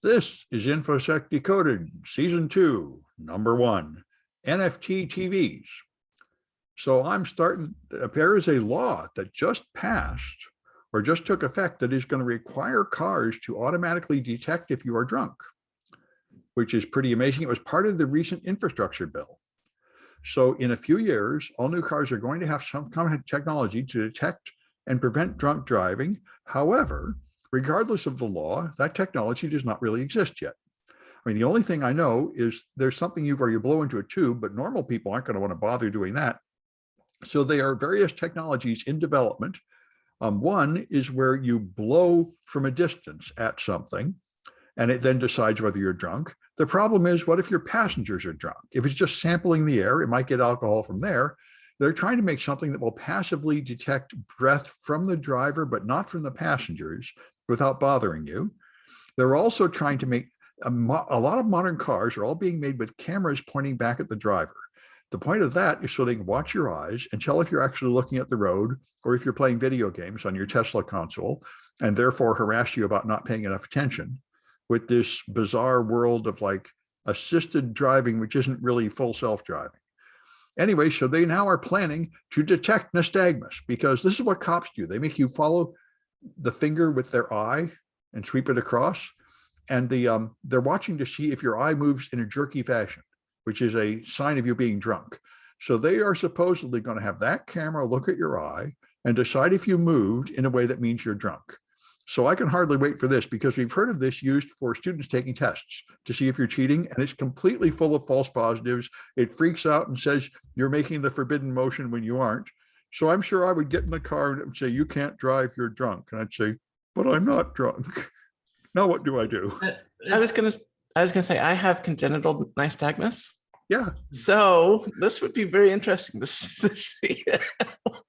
This is Infosec Decoded, Season 2, Number 1, NFT TVs. So there is a law that just passed or just took effect that is going to require cars to automatically detect if you are drunk, which is pretty amazing. It was part of the recent infrastructure bill. So in a few years, all new cars are going to have some kind of technology to detect and prevent drunk driving. However, regardless of the law, that technology does not really exist yet. I mean, the only thing I know is there's something where you blow into a tube, but normal people aren't going to want to bother doing that. So there are various technologies in development. One is where you blow from a distance at something, and it then decides whether you're drunk. The problem is, what if your passengers are drunk? If it's just sampling the air, it might get alcohol from there. They're trying to make something that will passively detect breath from the driver, but not from the passengers without bothering you. They're also trying to make a lot of modern cars are all being made with cameras pointing back at the driver. The point of that is so they can watch your eyes and tell if you're actually looking at the road or if you're playing video games on your Tesla console, and therefore harass you about not paying enough attention with this bizarre world of like assisted driving, which isn't really full self-driving. Anyway, so they now are planning to detect nystagmus, because this is what cops do. They make you follow the finger with their eye and sweep it across. And they're watching to see if your eye moves in a jerky fashion, which is a sign of you being drunk. So they are supposedly going to have that camera look at your eye and decide if you moved in a way that means you're drunk. So I can hardly wait for this, because we've heard of this used for students taking tests to see if you're cheating, and it's completely full of false positives. It freaks out and says you're making the forbidden motion when you aren't. So I'm sure I would get in the car and it would say, you can't drive, you're drunk. And I'd say, but I'm not drunk. Now what do I do? I was gonna say I have congenital nystagmus. Yeah. So this would be very interesting to see. I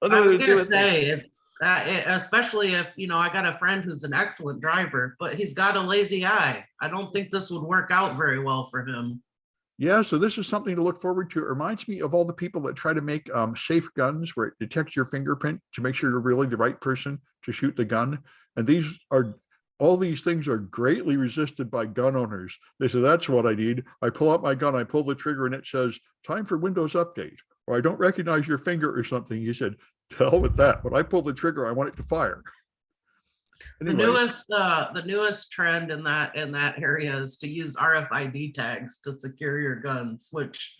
was gonna say it's especially if I got a friend who's an excellent driver, but he's got a lazy eye. I don't think this would work out very well for him. Yeah, so this is something to look forward to. It reminds me of all the people that try to make safe guns where it detects your fingerprint to make sure you're really the right person to shoot the gun. And all these things are greatly resisted by gun owners. They say, that's what I need. I pull out my gun, I pull the trigger, and it says, time for Windows Update. Or I don't recognize your finger or something. He said, to hell with that. When I pull the trigger, I want it to fire. Anyway, The newest trend in that area is to use RFID tags to secure your guns, which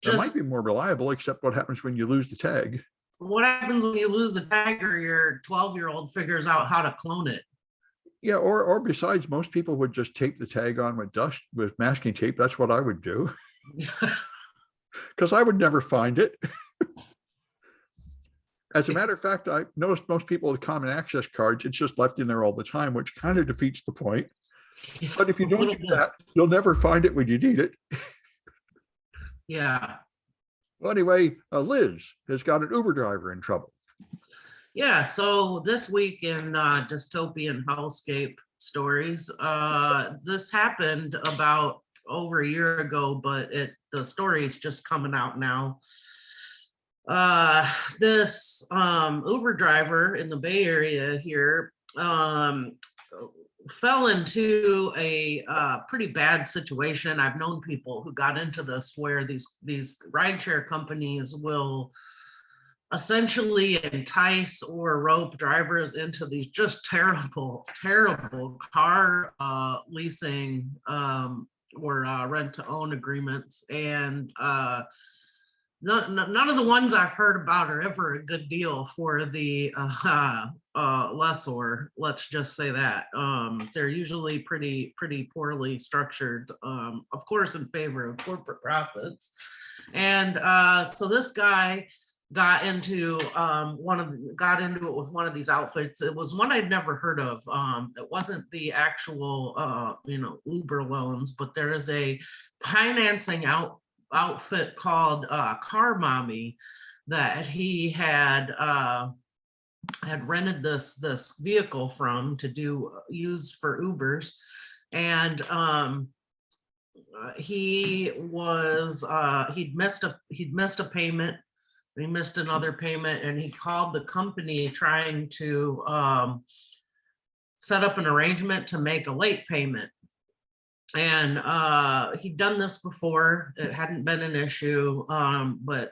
that might be more reliable, except what happens when you lose the tag? What happens when you lose the tag, or your 12-year-old figures out how to clone it? Yeah, or besides, most people would just tape the tag on with masking tape. That's what I would do. Because I would never find it. As a matter of fact, I noticed most people with common access cards, it's just left in there all the time, which kind of defeats the point. But if you don't do that, you'll never find it when you need it. Yeah. Well, anyway, Liz has got an Uber driver in trouble. Yeah, so this week in dystopian hellscape stories, this happened about over a year ago, but the story is just coming out now. This Uber driver in the Bay Area here fell into a pretty bad situation. I've known people who got into this where these rideshare companies will essentially entice or rope drivers into these just terrible car leasing or rent to own agreements, and none of the ones I've heard about are ever a good deal for the lessor. Let's just say that. They're usually pretty poorly structured, of course, in favor of corporate profits. And so this guy got into it with one of these outfits. It was one I'd never heard of. It wasn't the actual Uber loans, but there is a financing outfit called Car Mommy that he had rented this vehicle from to use for Ubers, and he'd missed a payment. He missed another payment, and he called the company trying to set up an arrangement to make a late payment. And he'd done this before. It hadn't been an issue, but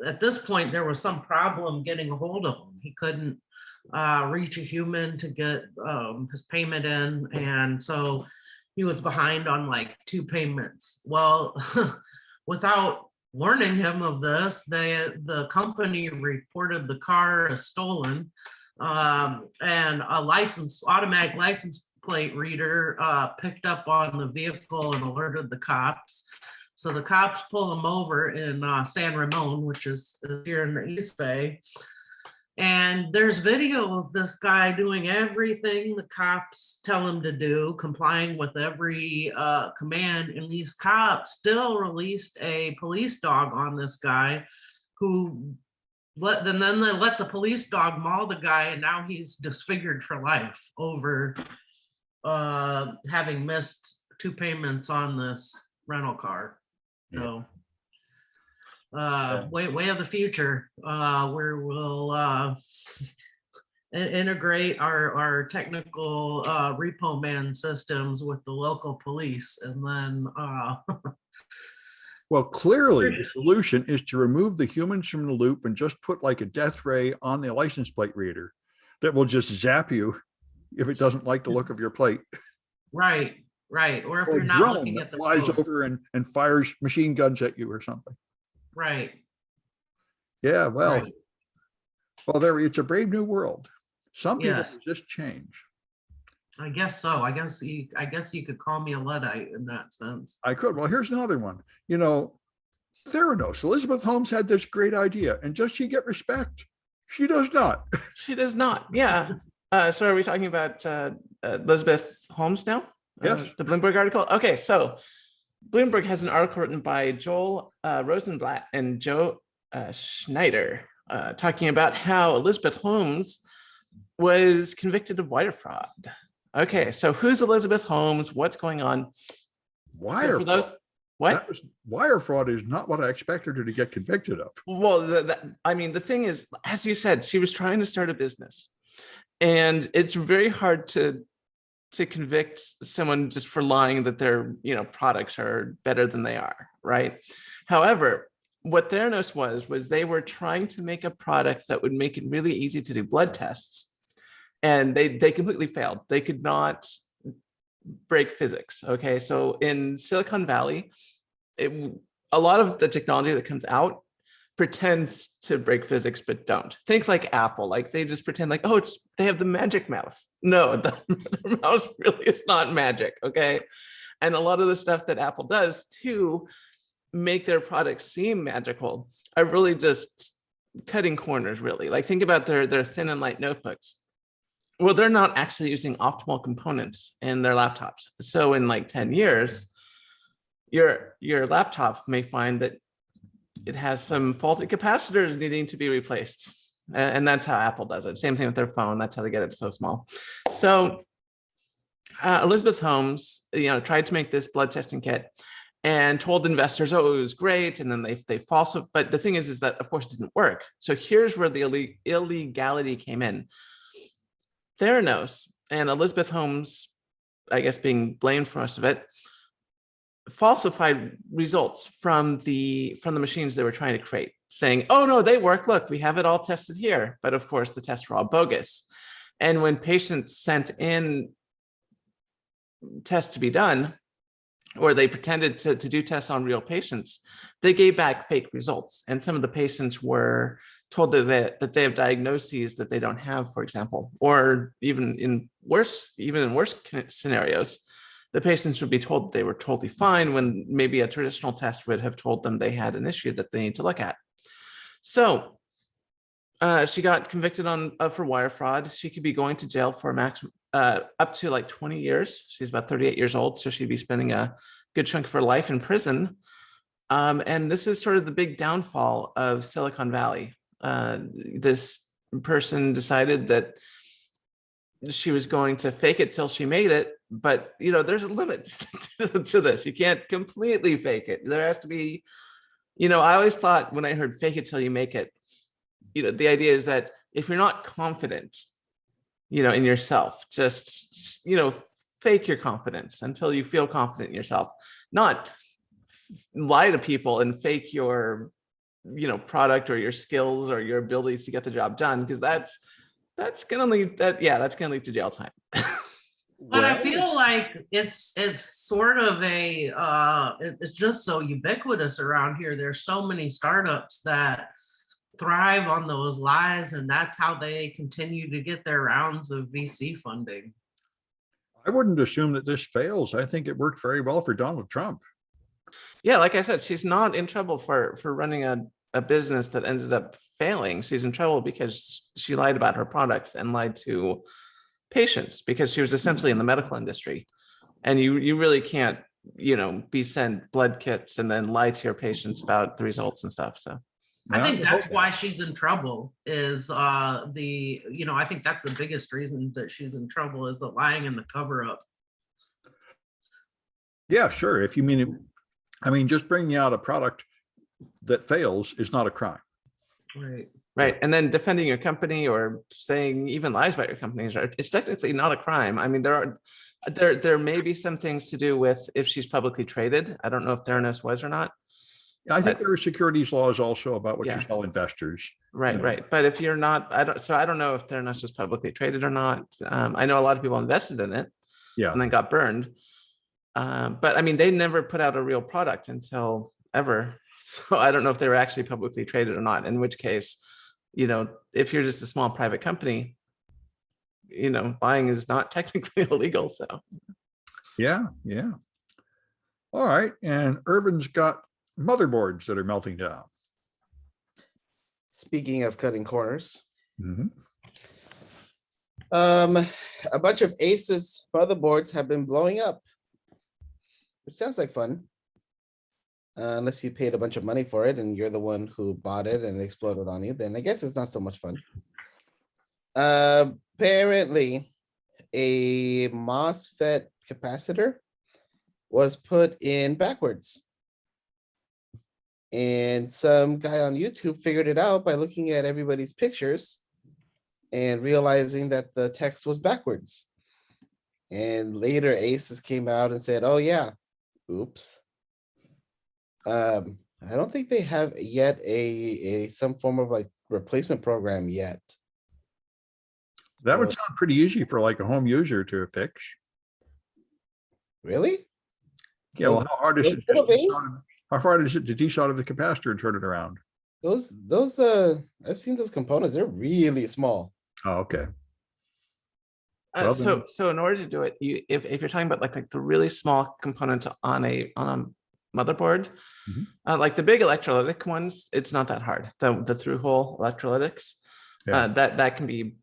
at this point there was some problem getting a hold of him. He couldn't reach a human to get his payment in, and so he was behind on like 2 payments. Well, without warning him of this, the company reported the car as stolen, and a automatic license plate reader picked up on the vehicle and alerted the cops. So the cops pull him over in San Ramon, which is here in the East Bay. And there's video of this guy doing everything the cops tell him to do, complying with every command. And these cops still released a police dog on this guy, who then they let the police dog maul the guy, and now he's disfigured for life over having missed 2 payments on this rental car. So way of the future, where we'll integrate our technical repo man systems with the local police, and then well, clearly the solution is to remove the humans from the loop and just put like a death ray on the license plate reader that will just zap you if it doesn't like the look of your plate. Right. Or if Or you're a not drone looking that at the flies code. over and fires machine guns at you or something. Right. Yeah, well, Right. it's a brave new world. Some people Yes. resist change. I guess so. I guess you could call me a Luddite in that sense. I could. Well, here's another one. Theranos. Elizabeth Holmes had this great idea, and does she get respect? She does not. She does not. Yeah. So are we talking about Elizabeth Holmes now? Yes. The Bloomberg article? Okay, so Bloomberg has an article written by Joel Rosenblatt and Joe Schneider talking about how Elizabeth Holmes was convicted of wire fraud. Okay, so who's Elizabeth Holmes? What's going on? Wire fraud. What? Wire fraud is not what I expected her to get convicted of. Well, the thing is, as you said, she was trying to start a business, and it's very hard to convict someone just for lying that their products are better than they are, right? However, what Theranos was they were trying to make a product that would make it really easy to do blood tests, and they completely failed. They could not break physics. Okay, so in Silicon Valley, a lot of the technology that comes out pretends to break physics but don't. Think like Apple, like they just pretend like, oh, they have the magic mouse. No, the mouse really is not magic. Okay, and a lot of the stuff that Apple does to make their products seem magical are really just cutting corners. Really, like think about their thin and light notebooks. Well, they're not actually using optimal components in their laptops. So in like 10 years, your laptop may find that it has some faulty capacitors needing to be replaced. And that's how Apple does it. Same thing with their phone. That's how they get it so small. So Elizabeth Holmes, tried to make this blood testing kit and told investors, oh, it was great. And then they falsified. But the thing is that, of course, it didn't work. So here's where the illegality came in. Theranos and Elizabeth Holmes, I guess being blamed for most of it, falsified results from the machines they were trying to create, saying, oh no, they work, look, we have it all tested here. But of course the tests were all bogus. And when patients sent in tests to be done, or they pretended to do tests on real patients, they gave back fake results. And some of the patients were told that they have diagnoses that they don't have, for example, or even in worse scenarios, the patients would be told that they were totally fine when maybe a traditional test would have told them they had an issue that they need to look at. So she got convicted for wire fraud. She could be going to jail for maximum up to like 20 years. She's about 38 years old, so she'd be spending a good chunk of her life in prison. And this is sort of the big downfall of Silicon Valley. This person decided that she was going to fake it till she made it, but there's a limit to this. You can't completely fake it. There has to be, I always thought when I heard fake it till you make it, the idea is that if you're not confident in yourself. Just, fake your confidence until you feel confident in yourself, not lie to people and fake your, product or your skills or your abilities to get the job done. Because that's gonna lead to jail time. But I Well, feel like it's sort of it's just so ubiquitous around here. There's so many startups that thrive on those lies, and that's how they continue to get their rounds of VC funding. I wouldn't assume that this fails. I think it worked very well for Donald Trump. Yeah, like I said, she's not in trouble for running a business that ended up failing. She's in trouble because she lied about her products and lied to patients, because she was essentially in the medical industry. And you really can't, be sent blood kits and then lie to your patients about the results and stuff. So I think that's Yeah. why she's in trouble is I think that's the biggest reason that she's in trouble is the lying and the cover up. Yeah, sure. If you mean it, I mean, just bringing out a product that fails is not a crime. Right. And then defending your company or saying even lies about your company it's technically not a crime. I mean, there may be some things to do with if she's publicly traded. I don't know if Theranos was or not. I think there are securities laws also about what you Yeah. tell investors. Right. But if you're not, I don't know if Theranos was publicly traded or not. I know a lot of people invested in it Yeah. and then got burned. But I mean, they never put out a real product until ever. So I don't know if they were actually publicly traded or not, in which case, if you're just a small private company, buying is not technically illegal. So Yeah. All right. And Irvin's got motherboards that are melting down. Speaking of cutting corners, Mhm. a bunch of Asus motherboards have been blowing up, which sounds like fun. Unless you paid a bunch of money for it and you're the one who bought it and it exploded on you, then I guess it's not so much fun. Apparently, a MOSFET capacitor was put in backwards. And some guy on YouTube figured it out by looking at everybody's pictures and realizing that the text was backwards. And later Asus came out and said, oh yeah, oops. I don't think they have yet a some form of like replacement program yet. That would sound pretty easy for like a home user to fix. Really? Yeah. Well, Those- how hard is those it? little things? How hard is it to desolder the capacitor and turn it around? Those I've seen those components, they're really small. Oh, okay. Well, so in order to do it, if you're talking about like the really small components on a motherboard, Mhm. like the big electrolytic ones, it's not that hard. The through hole electrolytics, Yeah. that can be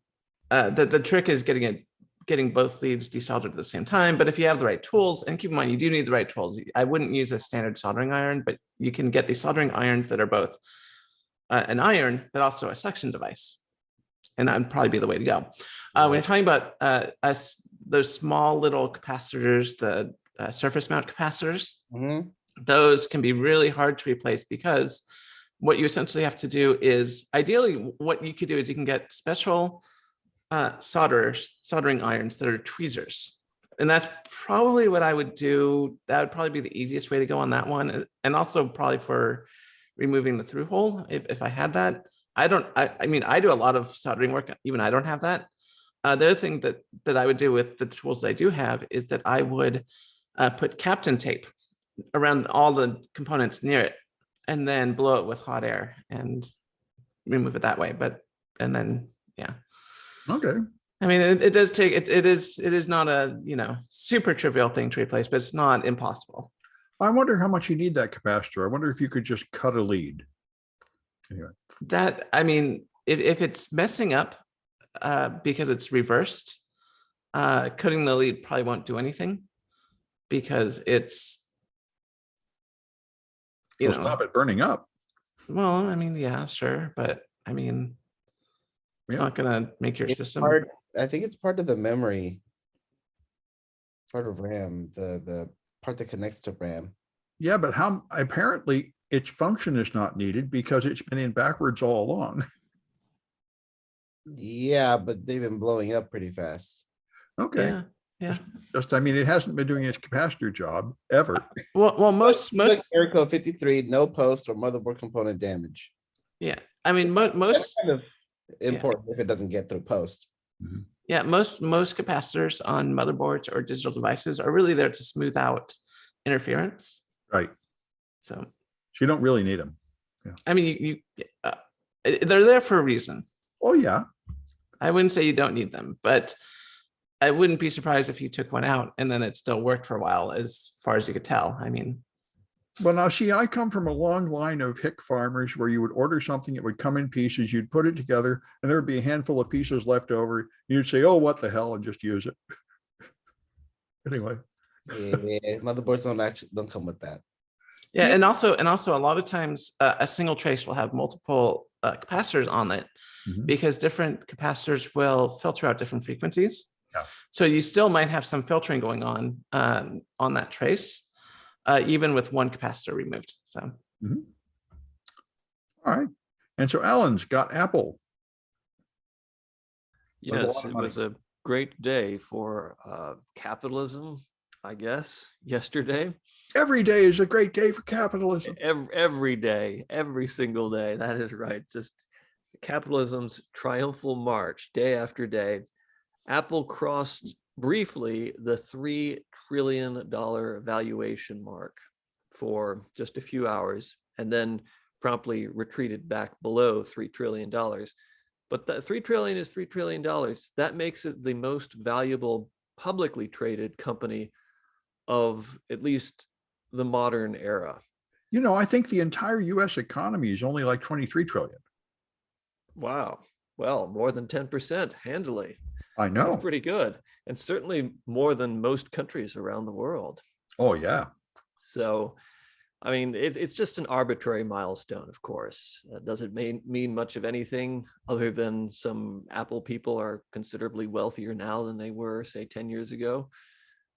the trick is getting both leads desoldered at the same time. But if you have the right tools, and keep in mind you do need the right tools, I wouldn't use a standard soldering iron, but you can get these soldering irons that are both an iron but also a suction device, and that would probably be the way to go. When you're talking about those small little capacitors, the surface mount capacitors, Mhm. those can be really hard to replace, because what you essentially have to do is, ideally what you could do is you can get special soldering irons that are tweezers. And that's probably what I would do. That would probably be the easiest way to go on that one. And also probably for removing the through hole, if I had that. I mean, I do a lot of soldering work, even I don't have that. The other thing that I would do with the tools that I do have is that I would put Kapton tape around all the components near it, and then blow it with hot air and remove it that way. And then, yeah. Okay. I mean, it does take, it is not a, super trivial thing to replace, but it's not impossible. I wonder how much you need that capacitor. I wonder if you could just cut a lead. Anyway. I mean, if it's messing up because it's reversed, cutting the lead probably won't do anything, because it's, It'll stop it burning up. Well, I mean, yeah, sure. But I mean, it's Yeah. not gonna make your It's system. I think it's part of the memory. Part of RAM, the part that connects to RAM. Yeah, but how apparently its function is not needed because it's been in backwards all along. Yeah, but they've been blowing up pretty fast. Okay. Yeah. Just, I mean, it hasn't been doing its capacitor job ever. Well, most Like error code 53, no post or motherboard component damage. yeah. I mean, That's most kind of important if it doesn't get through post. Mhm. yeah, most capacitors on motherboards or digital devices are really there to smooth out interference. Right. So, So you don't really need them. I mean, they're there for a reason. Oh, yeah. I wouldn't say you don't need them, but I wouldn't be surprised if you took one out and then it still worked for a while, as far as you could tell. I mean, Well, now see, I come from a long line of hick farmers where you would order something, it would come in pieces, you'd put it together, and there would be a handful of pieces left over. You'd say, oh, what the hell, and just use it. Anyway, Yeah, motherboards don't come with that. yeah, and also a lot of times a single trace will have multiple capacitors on it Mhm. because different capacitors will filter out different frequencies. Yeah. So you still might have some filtering going on that trace, even with one capacitor removed. So. Mhm. All right. And so Alan's got Apple. With a lot Yes, of it money. was a great day for capitalism, I guess, yesterday. Every day is a great day for capitalism. Every day, every single day. That is right. Just capitalism's triumphal march, day after day. Apple crossed briefly the $3 trillion valuation mark for just a few hours, and then promptly retreated back below $3 trillion. But that $3 trillion is $3 trillion. That makes it the most valuable publicly traded company of at least the modern era. You know, I think the entire US economy is only like 23 trillion. Wow. Well, more than 10% handily. I know. That's pretty good. And certainly more than most countries around the world. Oh, yeah. So, I mean, it's just an arbitrary milestone, of course. Does it mean much of anything other than some Apple people are considerably wealthier now than they were, say, 10 years ago?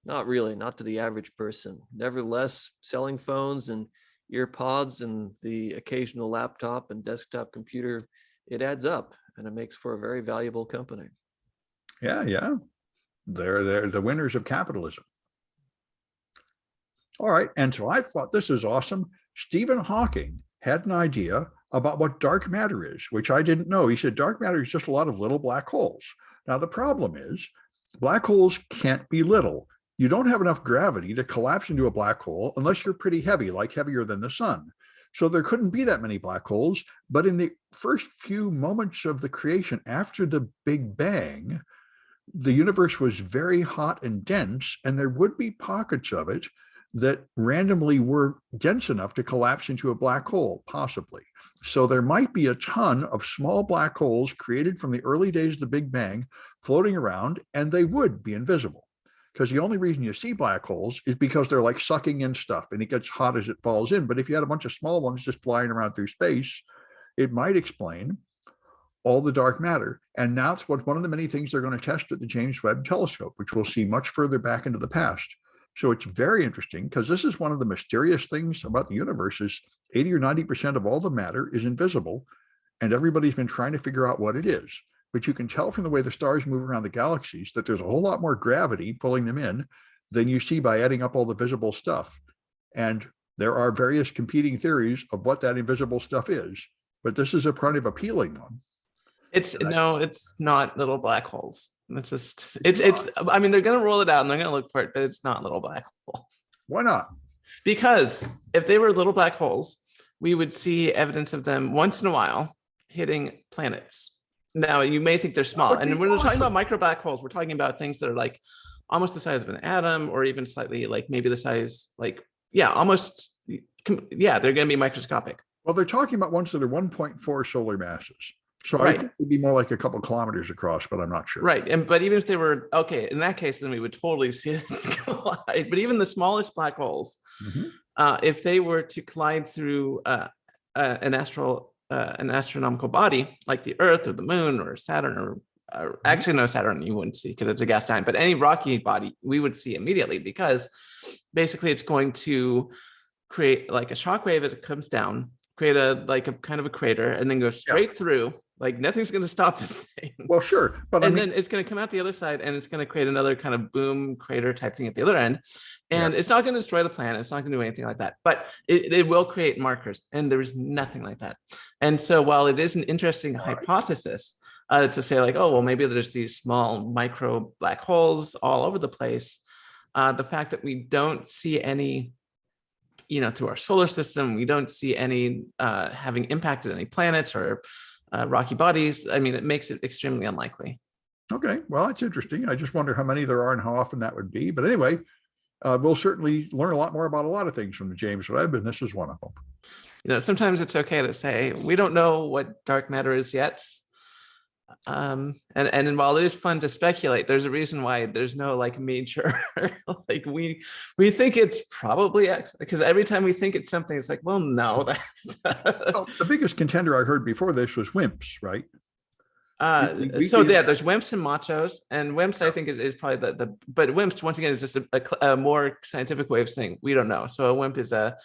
Not really, not to the average person. Nevertheless, selling phones and ear pods and the occasional laptop and desktop computer, it adds up and it makes for a very valuable company. Yeah, yeah. They're the winners of capitalism. All right. And so I thought this is awesome. Stephen Hawking had an idea about what dark matter is, which I didn't know. He said dark matter is just a lot of little black holes. Now, the problem is black holes can't be little. You don't have enough gravity to collapse into a black hole unless you're pretty heavy, like heavier than the sun. So there couldn't be that many black holes. But in the first few moments of the creation after the Big Bang, the universe was very hot and dense, and there would be pockets of it that randomly were dense enough to collapse into a black hole, possibly. So there might be a ton of small black holes created from the early days of the Big Bang floating around, and they would be invisible. Because the only reason you see black holes is because they're like sucking in stuff and it gets hot as it falls in. But if you had a bunch of small ones just flying around through space, it might explain all the dark matter. And that's what one of the many things they're going to test at the James Webb Telescope, which we'll see much further back into the past. So it's very interesting because this is one of the mysterious things about the universe is 80 or 90% of all the matter is invisible. And everybody's been trying to figure out what it is. But you can tell from the way the stars move around the galaxies that there's a whole lot more gravity pulling them in than you see by adding up all the visible stuff. And there are various competing theories of what that invisible stuff is. But this is a kind of appealing one. It's not little black holes. It's I mean, they're gonna roll it out and they're gonna look for it, but it's not little black holes. Why not? Because if they were little black holes, we would see evidence of them once in a while hitting planets. Now you may think they're small, and when we're talking about micro black holes, we're talking about things that are like almost the size of an atom, or even slightly like maybe the size, like almost they're going to be microscopic. Well, they're talking about ones that are 1.4 solar masses. So Right. I think it'd be more like a couple kilometers across, but I'm not sure. Right, but even if they were in that case, then we would totally see it collide. But even the smallest black holes, if they were to collide through an astronomical body like the Earth or the Moon or Saturn, or actually no, Saturn you wouldn't see because it's a gas giant, but any rocky body we would see immediately, because basically it's going to create like a shock wave as it comes down, create a kind of a crater, and then go straight through. Like nothing's going to stop this thing. Well, sure, but and then it's going to come out the other side, and it's going to create another kind of boom crater type thing at the other end. And it's not going to destroy the planet. It's not going to do anything like that, but it will create markers, and there's nothing like that. And so while it is an interesting hypothesis to say like, oh, well, maybe there's these small micro black holes all over the place, the fact that we don't see any, through our solar system, we don't see any having impacted any planets or rocky bodies. I mean, it makes it extremely unlikely. Okay, well, that's interesting. I just wonder how many there are and how often that would be. But anyway, we'll certainly learn a lot more about a lot of things from the James Webb, and this is one of them. Sometimes it's okay to say we don't know what dark matter is yet. And while it is fun to speculate, there's a reason why there's no like major like we think it's probably X, because every time we think it's something, it's like, well, no. Well, the biggest contender I heard before this was WIMPs, right? There's WIMPs and machos, and WIMPs I think is probably but WIMPs once again is just a more scientific way of saying we don't know. So a WIMP is a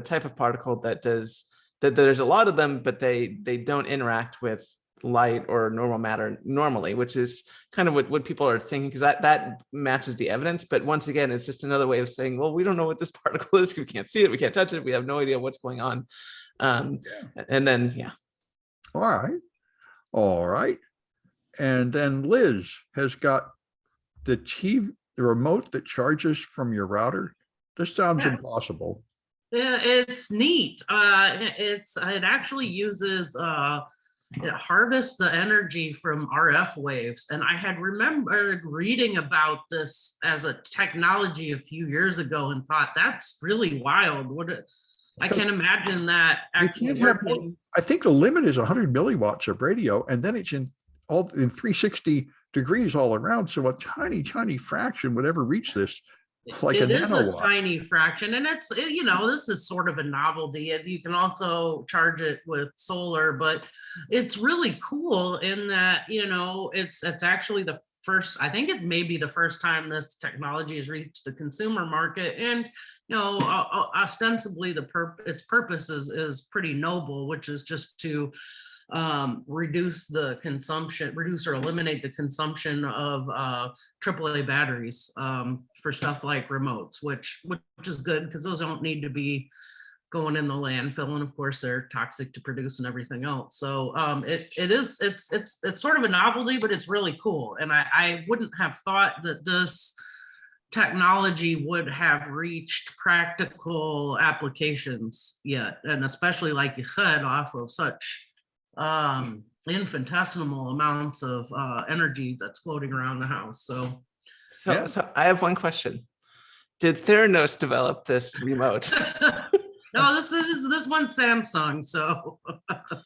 type of particle that there's a lot of them, but they don't interact with light or normal matter normally, which is kind of what people are thinking, because that matches the evidence. But once again, it's just another way of saying, well, we don't know what this particle is. We can't see it. We can't touch it. We have no idea what's going on. And then, All right. And then Liz has got the remote that charges from your router. This sounds impossible. Yeah, it's neat. It actually uses it harvests the energy from RF waves, and I had remembered reading about this as a technology a few years ago and thought that's really wild. I can't imagine that actually working. I think the limit is 100 milliwatts of radio, and then it's in 360 degrees all around. So a tiny fraction would ever reach this. Like it a is nanowatt. a tiny fraction, and it's this is sort of a novelty. You can also charge it with solar, but it's really cool in that it's actually the first. I think it may be the first time this technology has reached the consumer market, and ostensibly its purpose is pretty noble, which is just to reduce or eliminate the consumption of AAA batteries for stuff like remotes, which is good because those don't need to be going in the landfill, and of course they're toxic to produce and everything else. So it's sort of a novelty, but it's really cool. And I wouldn't have thought that this technology would have reached practical applications yet, and especially like you said, off of such infinitesimal amounts of energy that's floating around the house. So I have one question. Did Theranos develop this remote? No, this one Samsung. So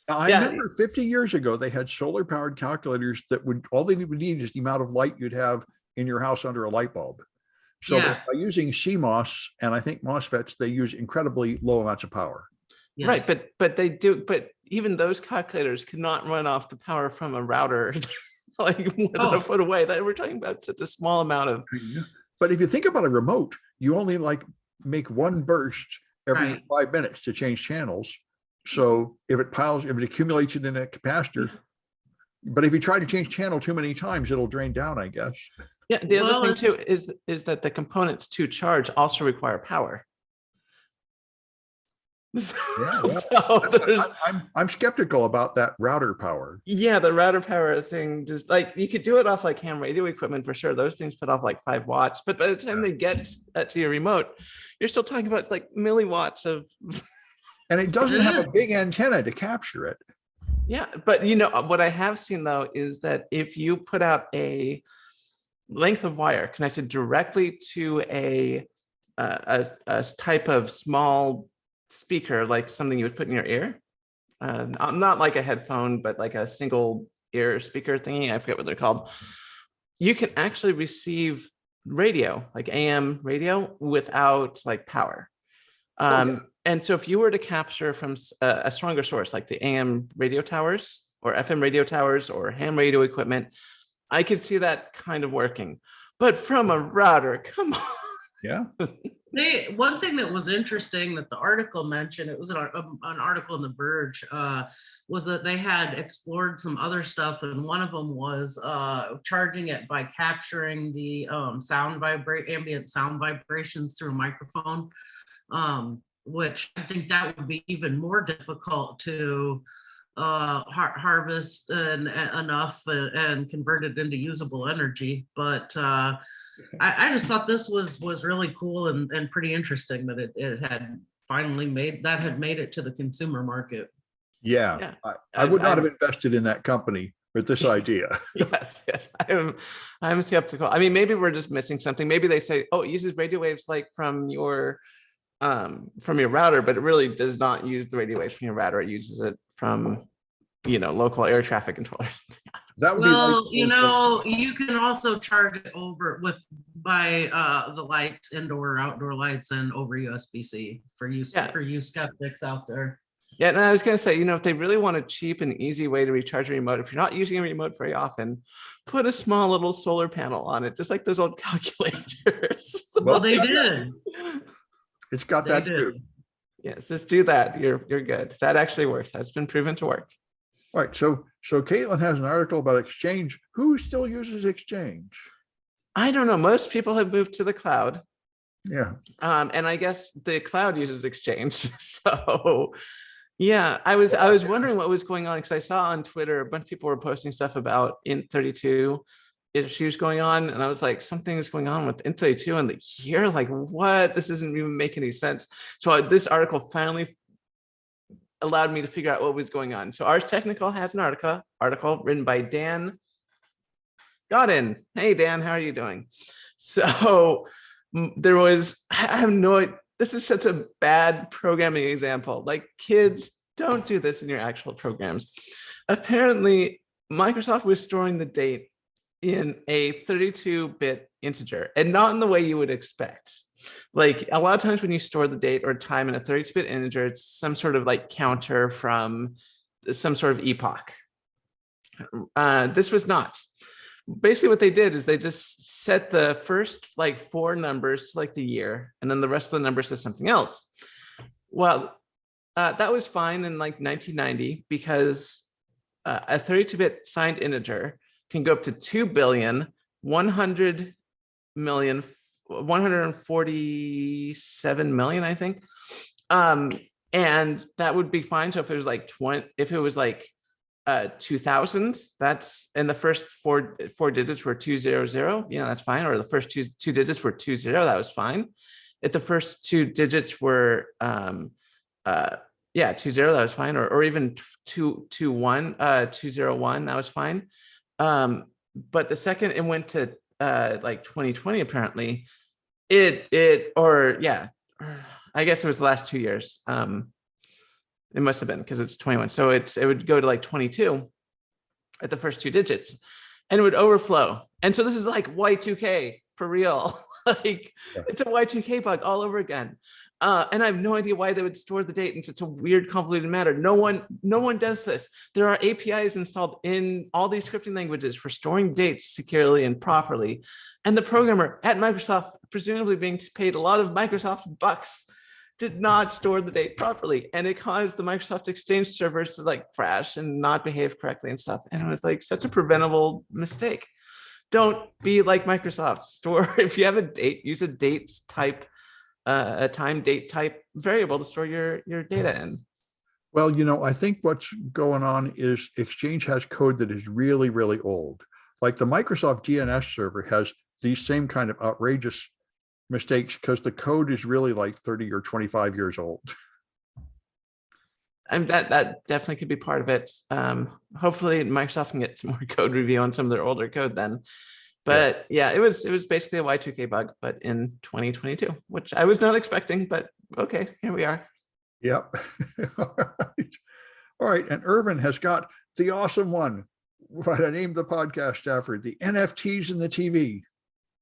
I remember 50 years ago they had solar powered calculators that all they would need is the amount of light you'd have in your house under a light bulb. So by using CMOS and I think MOSFETs, they use incredibly low amounts of power. Yes. Right, but even those calculators could not run off the power from a router like a foot away. That we're talking about such a small amount of. But if you think about a remote, you only make one burst every 5 minutes to change channels. So if it accumulates it in a capacitor, but if you try to change channel too many times, it'll drain down, I guess. Yeah, the other thing too is that the components to charge also require power. I'm skeptical about that router power. Yeah, the router power thing, just like you could do it off like ham radio equipment for sure. Those things put off like 5 watts, but by the time they get to your remote, you're still talking about like milliwatts of. And it doesn't have a big antenna to capture it. Yeah, but what I have seen though is that if you put out a length of wire connected directly to a type of small speaker, like something you would put in your ear, not like a headphone, but like a single ear speaker thingy, I forget what they're called, you can actually receive radio, like AM radio, without like power. And so if you were to capture from a stronger source, like the AM radio towers or FM radio towers or ham radio equipment, I could see that kind of working. But from a router, come on. Yeah. One thing that was interesting that the article mentioned, it was an article in The Verge, was that they had explored some other stuff, and one of them was charging it by capturing the ambient sound vibrations through a microphone, which I think that would be even more difficult to harvest enough and convert it into usable energy. But I just thought this was really cool and pretty interesting that it had finally made it to the consumer market. Yeah. I would not have invested in that company with this idea. Yes, I'm skeptical. I mean, maybe we're just missing something. Maybe they say, oh, it uses radio waves like from your router, but it really does not use the radio waves from your router. It uses it from, local air traffic controllers. That would you can also charge it by the lights, indoor or outdoor lights, and over USB-C for you skeptics out there. Yeah, and I was going to say, if they really want a cheap and easy way to recharge a remote, if you're not using a remote very often, put a small little solar panel on it, just like those old calculators. Well, they did. It's got that too. Yes, just do that. You're good. That actually works. That's been proven to work. All right. So Kaitlyn has an article about Exchange. Who still uses Exchange? I don't know. Most people have moved to the cloud. Yeah. And I guess the cloud uses Exchange. So yeah, I was wondering what was going on, because I saw on Twitter a bunch of people were posting stuff about Int32 issues going on, and I was like, something is going on with Int32 and here, like, what? This doesn't even make any sense. So this article finally allowed me to figure out what was going on. So Ars Technical has an article written by Dan Godin. Hey Dan, how are you doing? So there was, this is such a bad programming example. Like, kids, don't do this in your actual programs. Apparently, Microsoft was storing the date in a 32-bit integer, and not in the way you would expect. Like, a lot of times when you store the date or time in a 32-bit integer, it's some sort of like counter from some sort of epoch. This was not. Basically what they did is they just set the first like 4 numbers to like the year, and then the rest of the numbers to something else. Well, that was fine in like 1990, because a 32-bit signed integer can go up to 2,100,147,000,000, I think. And that would be fine. So if it was like 2000, that's, and the first four digits were 200, that's fine. Or the first two digits were 20, that was fine. If the first 2 digits were 20, that was fine. Or even 201, that was fine. But the second it went to like 2020, apparently, I guess it was the last 2 years. It must have been, because it's 21. So it would go to like 22 at the first 2 digits, and it would overflow. And so this is like Y2K for real. Like, it's a Y2K bug all over again. And I have no idea why they would store the date in such a weird, convoluted manner. No one does this. There are APIs installed in all these scripting languages for storing dates securely and properly. And the programmer at Microsoft, presumably being paid a lot of Microsoft bucks, did not store the date properly. And it caused the Microsoft Exchange servers to like crash and not behave correctly and stuff. And it was like such a preventable mistake. Don't be like Microsoft. Store, if you have a date, use a dates type, a time date type variable to store your data in. Well, I think what's going on is Exchange has code that is really, really old. Like the Microsoft DNS server has these same kind of outrageous mistakes because the code is really like 30 or 25 years old. And that definitely could be part of it. Hopefully Microsoft can get some more code review on some of their older code then. But yeah, it was basically a Y2K bug, but in 2022, which I was not expecting, but okay, here we are. Yep. All right. And Irvin has got the awesome one. What I named the podcast after, the NFTs in the TV.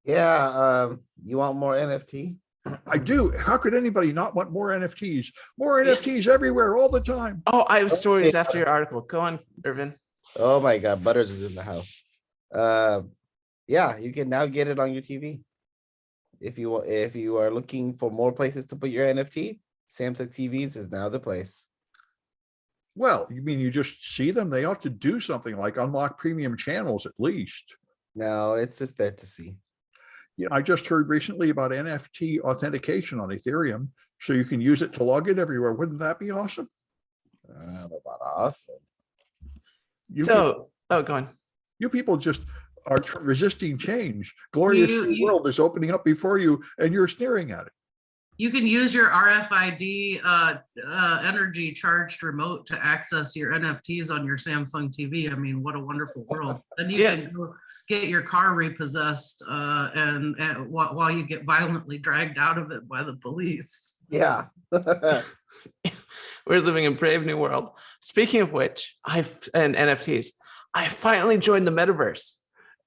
Yeah. You want more NFT? I do. How could anybody not want more NFTs? More NFTs everywhere all the time. Oh, I have stories after your article. Go on, Irvin. Oh my God, Butters is in the house. Yeah, you can now get it on your TV. if you are looking for more places to put your NFT, Samsung TVs is now the place. Well, you mean you just see them? They ought to do something like unlock premium channels at least. No, it's just there to see. Yeah, I just heard recently about NFT authentication on Ethereum, so you can use it to log in everywhere. Wouldn't that be awesome? I don't know about awesome. You So, oh, go on. you people just are resisting change. Glorious new world is opening up before you, and you're staring at it. You can use your RFID energy charged remote to access your NFTs on your Samsung TV. I mean, what a wonderful world. Then you Yes. can go get your car repossessed and while you get violently dragged out of it by the police. Yeah. We're living in brave new world. Speaking of which, and NFTs, I finally joined the metaverse,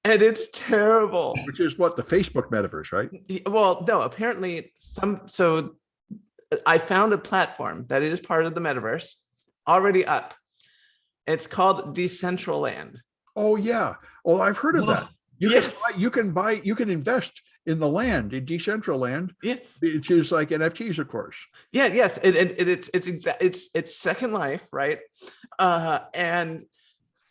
and it's terrible. Which is what the Facebook metaverse, right? Well, no, apparently so I found a platform that is part of the metaverse already up. It's called Decentraland. Oh yeah. Well, I've heard of that. Yes. You can invest in the land, in Decentraland, Yes. which is like NFTs, of course. Yeah, yes. It's Second Life, right? And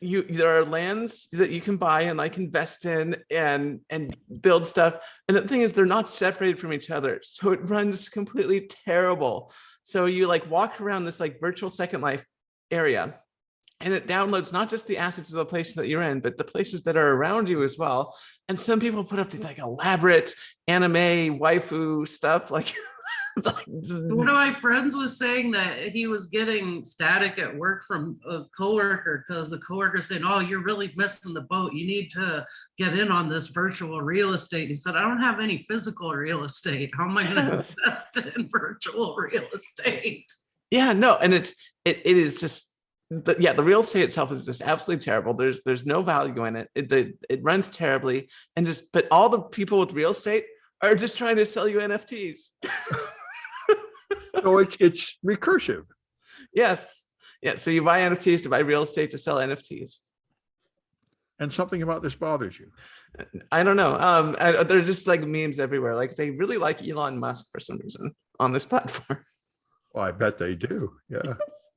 there are lands that you can buy and like invest in and build stuff. And the thing is, they're not separated from each other, so it runs completely terrible. So you like walk around this like virtual Second Life area, and it downloads not just the assets of the place that you're in, but the places that are around you as well. And some people put up these like elaborate anime waifu stuff, like. One of my friends was saying that he was getting static at work from a coworker because the coworker saying, "Oh, you're really missing the boat. You need to get in on this virtual real estate." He said, "I don't have any physical real estate. How am I going to invest in virtual real estate?" Yeah, no, and it is just, the real estate itself is just absolutely terrible. There's no value in it. It runs terribly, but all the people with real estate are just trying to sell you NFTs. So it's recursive. Yes. Yeah. So you buy NFTs to buy real estate to sell NFTs. And something about this bothers you. I don't know. They're just like memes everywhere. Like they really like Elon Musk for some reason on this platform. Well, I bet they do. Yeah. Yes.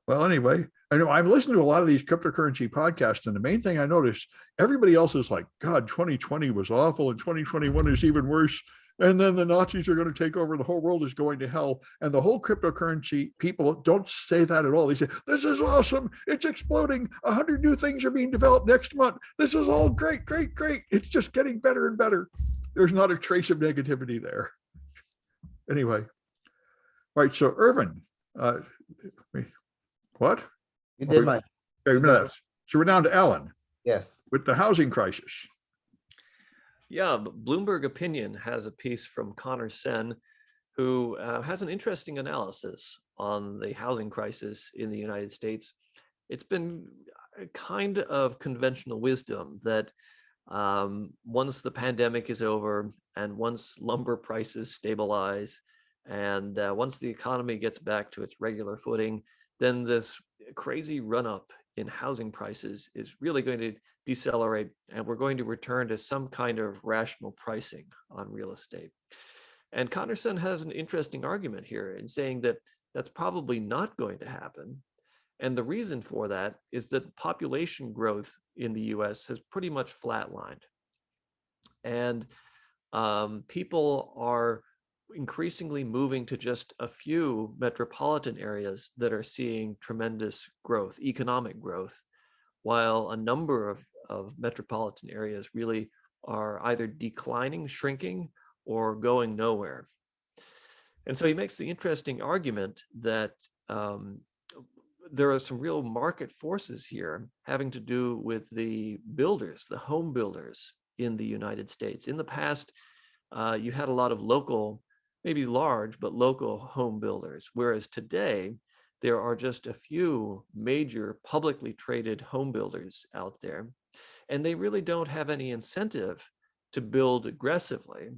Well, anyway, I know I'm listening to a lot of these cryptocurrency podcasts, and the main thing I noticed, everybody else is like, God, 2020 was awful, and 2021 is even worse. And then the Nazis are going to take over. The whole world is going to hell. And the whole cryptocurrency people don't say that at all. They say, this is awesome. It's exploding. 100 new things are being developed next month. This is all great, great, great. It's just getting better and better. There's not a trace of negativity there. Anyway. Right. So Irvin, what? You did mine. Okay, minutes. So we're down to Alan. Yes. With the housing crisis. Yeah, Bloomberg Opinion has a piece from Connor Sen, who has an interesting analysis on the housing crisis in the United States. It's been a kind of conventional wisdom that once the pandemic is over and once lumber prices stabilize and once the economy gets back to its regular footing, then this crazy run-up in housing prices is really going to decelerate, and we're going to return to some kind of rational pricing on real estate. And Connerson has an interesting argument here in saying that that's probably not going to happen. And the reason for that is that population growth in the US has pretty much flatlined. And people are increasingly moving to just a few metropolitan areas that are seeing tremendous growth, economic growth, while a number of metropolitan areas really are either declining, shrinking, or going nowhere. And so he makes the interesting argument that there are some real market forces here having to do with the builders, the home builders in the United States. In the past, you had a lot of local, maybe large, but local home builders, whereas today, there are just a few major publicly traded home builders out there, and they really don't have any incentive to build aggressively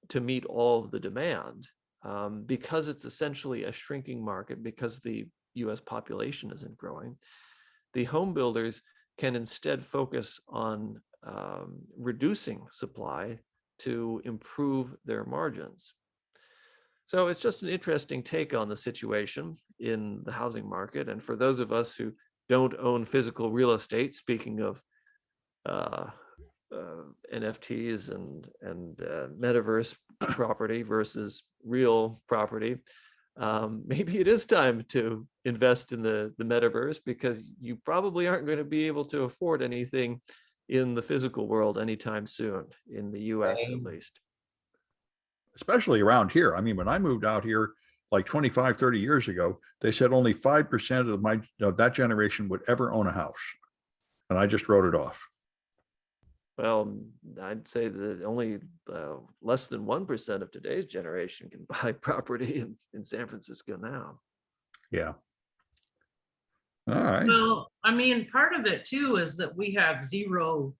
to meet all of the demand because it's essentially a shrinking market because the US population isn't growing. The home builders can instead focus on reducing supply to improve their margins. So it's just an interesting take on the situation in the housing market. And for those of us who don't own physical real estate, speaking of NFTs and metaverse property versus real property, maybe it is time to invest in the metaverse, because you probably aren't going to be able to afford anything in the physical world anytime soon, in the US at least. Especially around here. I mean, when I moved out here like 25, 30 years ago, they said only 5% of that generation would ever own a house. And I just wrote it off. Well, I'd say that only less than 1% of today's generation can buy property in San Francisco now. Yeah. All right. Well, I mean, part of it too is that we have zero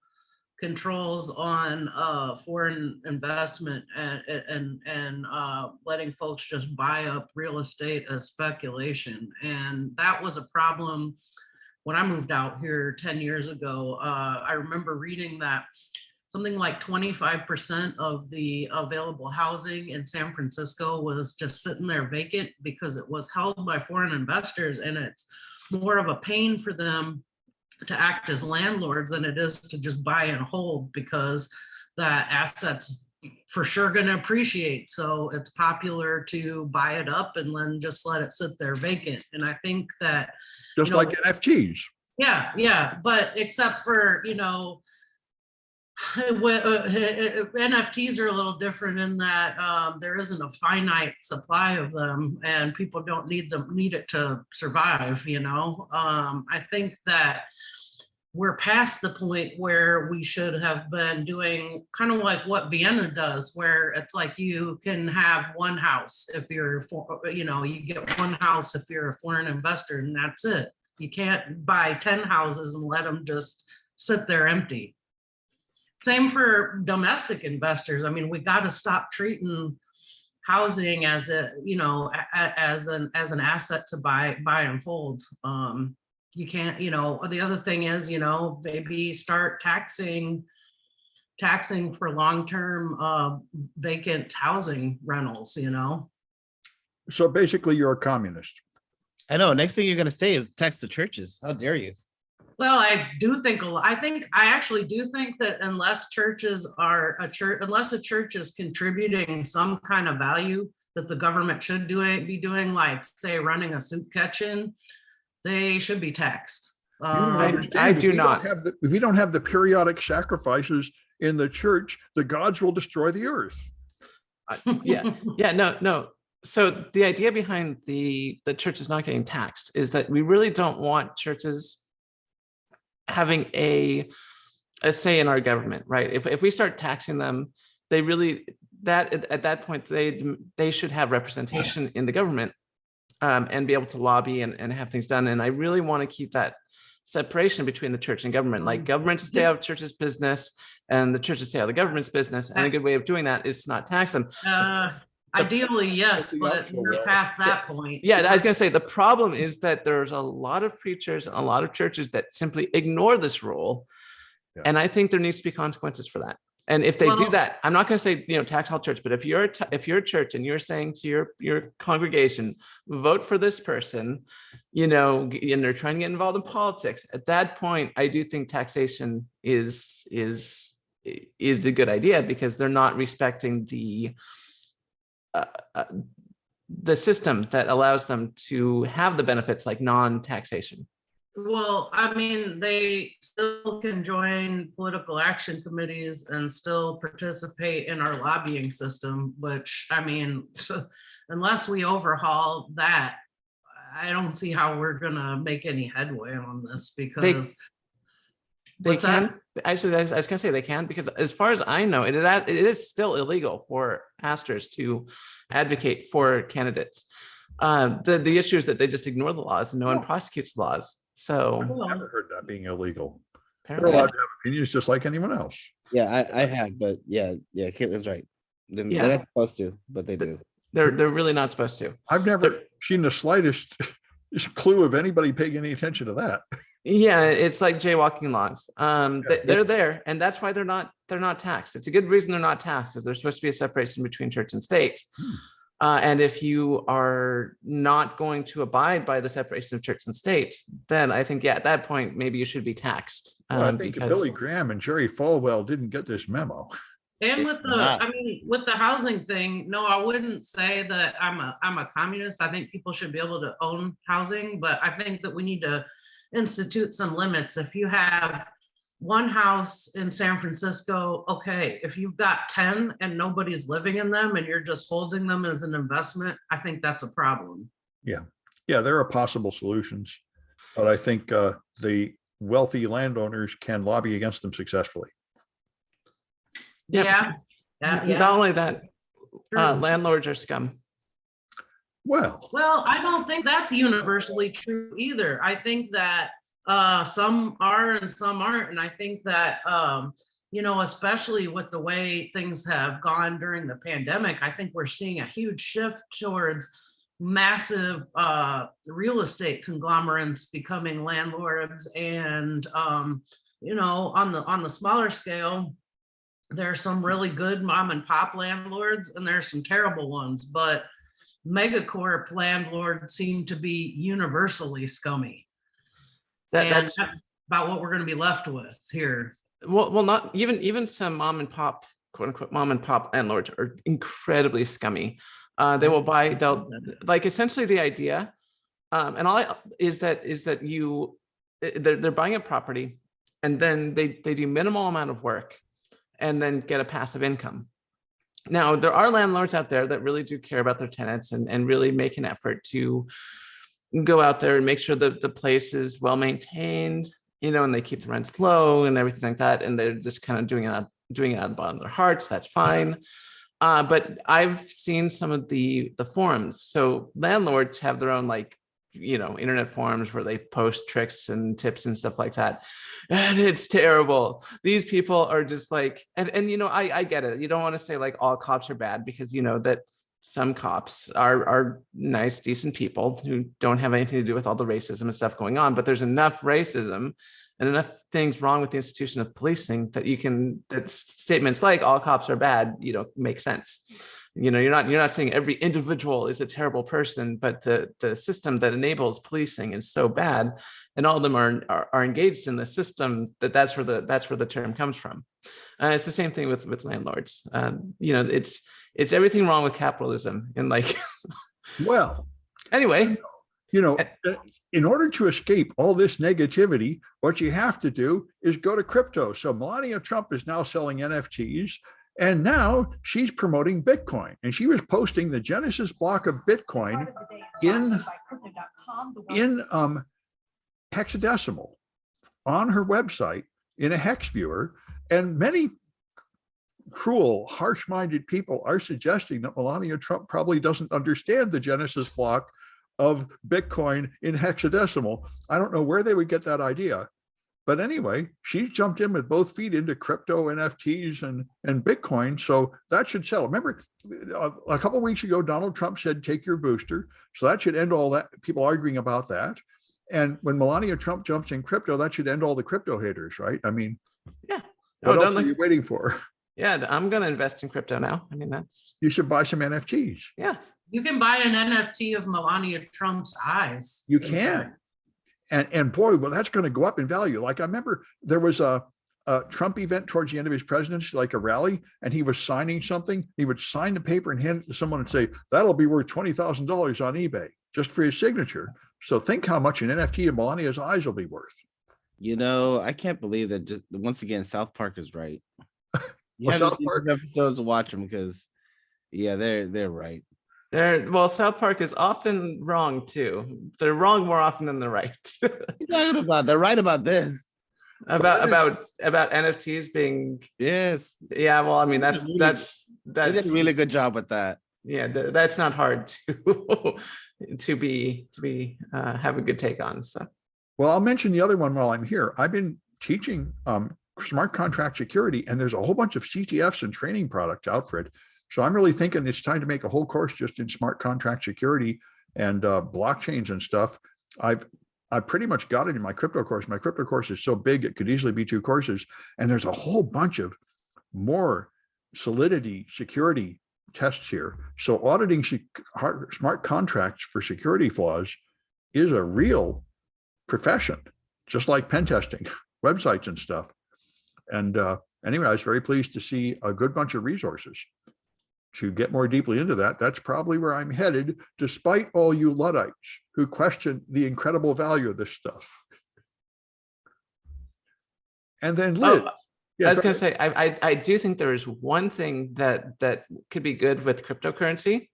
controls on foreign investment and letting folks just buy up real estate as speculation. And that was a problem when I moved out here 10 years ago. I remember reading that something like 25% of the available housing in San Francisco was just sitting there vacant because it was held by foreign investors, and it's more of a pain for them to act as landlords than it is to just buy and hold, because that asset's for sure going to appreciate. So it's popular to buy it up and then just let it sit there vacant. And I think that Just like NFTs. yeah, but except for, NFTs are a little different in that there isn't a finite supply of them, and people don't need it to survive. I think that we're past the point where we should have been doing kind of like what Vienna does, where it's like you can have one house if you're, you get one house if you're a foreign investor, and that's it. You can't buy 10 houses and let them just sit there empty. Same for domestic investors. I mean, we got to stop treating housing as as an asset to buy and hold. You can't, the other thing is, maybe start taxing for long-term vacant housing rentals, So basically you're a communist. I know. Next thing you're going to say is tax the churches. How dare you? Well, I actually do think that unless a church is contributing some kind of value that the government should be doing, like say running a soup kitchen, they should be taxed. I do not. If we don't have the periodic sacrifices in the church, the gods will destroy the earth. No. So the idea behind the churches not getting taxed is that we really don't want churches having a say in our government, right? If we start taxing them, they really at that point they should have representation in the government and be able to lobby and have things done. And I really want to keep that separation between the church and government, like government to stay out of church's business and the church to stay out of the government's business. And a good way of doing that is to not tax them. Ideally, yes, but we're past that point. Yeah, I was going to say the problem is that there's a lot of preachers and a lot of churches that simply ignore this rule. Yeah. And I think there needs to be consequences for that. And if they do that, I'm not going to say, tax all church, but if you're a church and you're saying to your congregation, vote for this person, and they're trying to get involved in politics, at that point, I do think taxation is a good idea, because they're not respecting the system that allows them to have the benefits like non-taxation. Well, I mean, they still can join political action committees and still participate in our lobbying system, which, I mean, unless we overhaul that, I don't see how we're going to make any headway on this, because they can. Actually, I was going to say they can, because as far as I know, it is still illegal for pastors to advocate for candidates. The issue is that they just ignore the laws and no one prosecutes the laws. So I've never heard that being illegal. They're allowed to have opinions just like anyone else. Yeah, I have, but yeah, Kaitlyn's right. They're not supposed to, but they do. They're really not supposed to. I've never seen the slightest clue of anybody paying any attention to that. Yeah, it's like jaywalking laws. They're there, and that's why they're not they're not taxed. It's a good reason they're not taxed, because there's supposed to be a separation between church and state. And if you are not going to abide by the separation of church and state, then I think, yeah, at that point, maybe you should be taxed. Well, I think Billy Graham and Jerry Falwell didn't get this memo. And with the, Not. I mean, with the housing thing, no, I wouldn't say that I'm a communist. I think people should be able to own housing, but I think that we need to institute some limits. If you have one house in San Francisco, okay. If you've got 10 and nobody's living in them and you're just holding them as an investment, I think that's a problem. Yeah, there are possible solutions, but I think the wealthy landowners can lobby against them successfully. Yeah. Not only that, landlords are scum. Well, I don't think that's universally true either. I think that some are and some aren't. And I think that, especially with the way things have gone during the pandemic, I think we're seeing a huge shift towards massive real estate conglomerates becoming landlords. And, on the smaller scale, there are some really good mom and pop landlords and there's some terrible ones, but megacorp landlords seem to be universally scummy. That's about what we're going to be left with here. Well, not even some mom and pop, quote unquote, mom and pop landlords are incredibly scummy. They'll like essentially the idea, and all is that they're buying a property and then they do minimal amount of work and then get a passive income. Now, there are landlords out there that really do care about their tenants and really make an effort to go out there and make sure that the place is well maintained, and they keep the rents low and everything like that. And they're just kind of doing it out of the bottom of their hearts. That's fine. But I've seen some of the forums. So landlords have their own internet forums where they post tricks and tips and stuff like that. And it's terrible. These people are just like, and I get it. You don't want to say like all cops are bad, because that some cops are nice, decent people who don't have anything to do with all the racism and stuff going on. But there's enough racism and enough things wrong with the institution of policing that statements like all cops are bad, make sense. You're not saying every individual is a terrible person, but the system that enables policing is so bad, and all of them are engaged in the system that's where the term comes from. It's the same thing with landlords. It's everything wrong with capitalism. And well, anyway, in order to escape all this negativity, what you have to do is go to crypto. So Melania Trump is now selling NFTs. And now she's promoting Bitcoin, and she was posting the Genesis block of Bitcoin in hexadecimal on her website in a hex viewer. And many cruel, harsh-minded people are suggesting that Melania Trump probably doesn't understand the Genesis block of Bitcoin in hexadecimal. I don't know where they would get that idea. But anyway, she jumped in with both feet into crypto, NFTs, and Bitcoin. So that should sell. Remember, a couple of weeks ago, Donald Trump said, take your booster. So that should end all that, people arguing about that. And when Melania Trump jumps in crypto, that should end all the crypto haters, right? I mean, yeah. What else are you waiting for? Yeah, I'm going to invest in crypto now. I mean, you should buy some NFTs. Yeah. You can buy an NFT of Melania Trump's eyes. You can. And boy, well, that's going to go up in value. Like I remember there was a Trump event towards the end of his presidency, like a rally, and he was signing something. He would sign the paper and hand it to someone and say, that'll be worth $20,000 on eBay just for his signature. So think how much an NFT of Melania's eyes will be worth. I can't believe that just once again, South Park is right. You Well, have South to see Park- these episodes to watch them because they're right. South Park is often wrong too. They're wrong more often than they're right. You're talking about they're right about this. about NFTs being Yes. Yeah, well, I mean They did a really good job with that. Yeah, that's not hard to be have a good take on. So Well, I'll mention the other one while I'm here. I've been teaching smart contract security, and there's a whole bunch of CTFs and training products out for it. So I'm really thinking it's time to make a whole course just in smart contract security and blockchains and stuff. I pretty much got it in my crypto course. My crypto course is so big, it could easily be 2 courses. And there's a whole bunch of more solidity security tests here. So auditing smart contracts for security flaws is a real profession, just like pen testing, websites and stuff. And anyway, I was very pleased to see a good bunch of resources to get more deeply into that. That's probably where I'm headed, despite all you Luddites who question the incredible value of this stuff. And then Liz. Oh, Yeah, I was going to say, I do think there is one thing that could be good with cryptocurrency.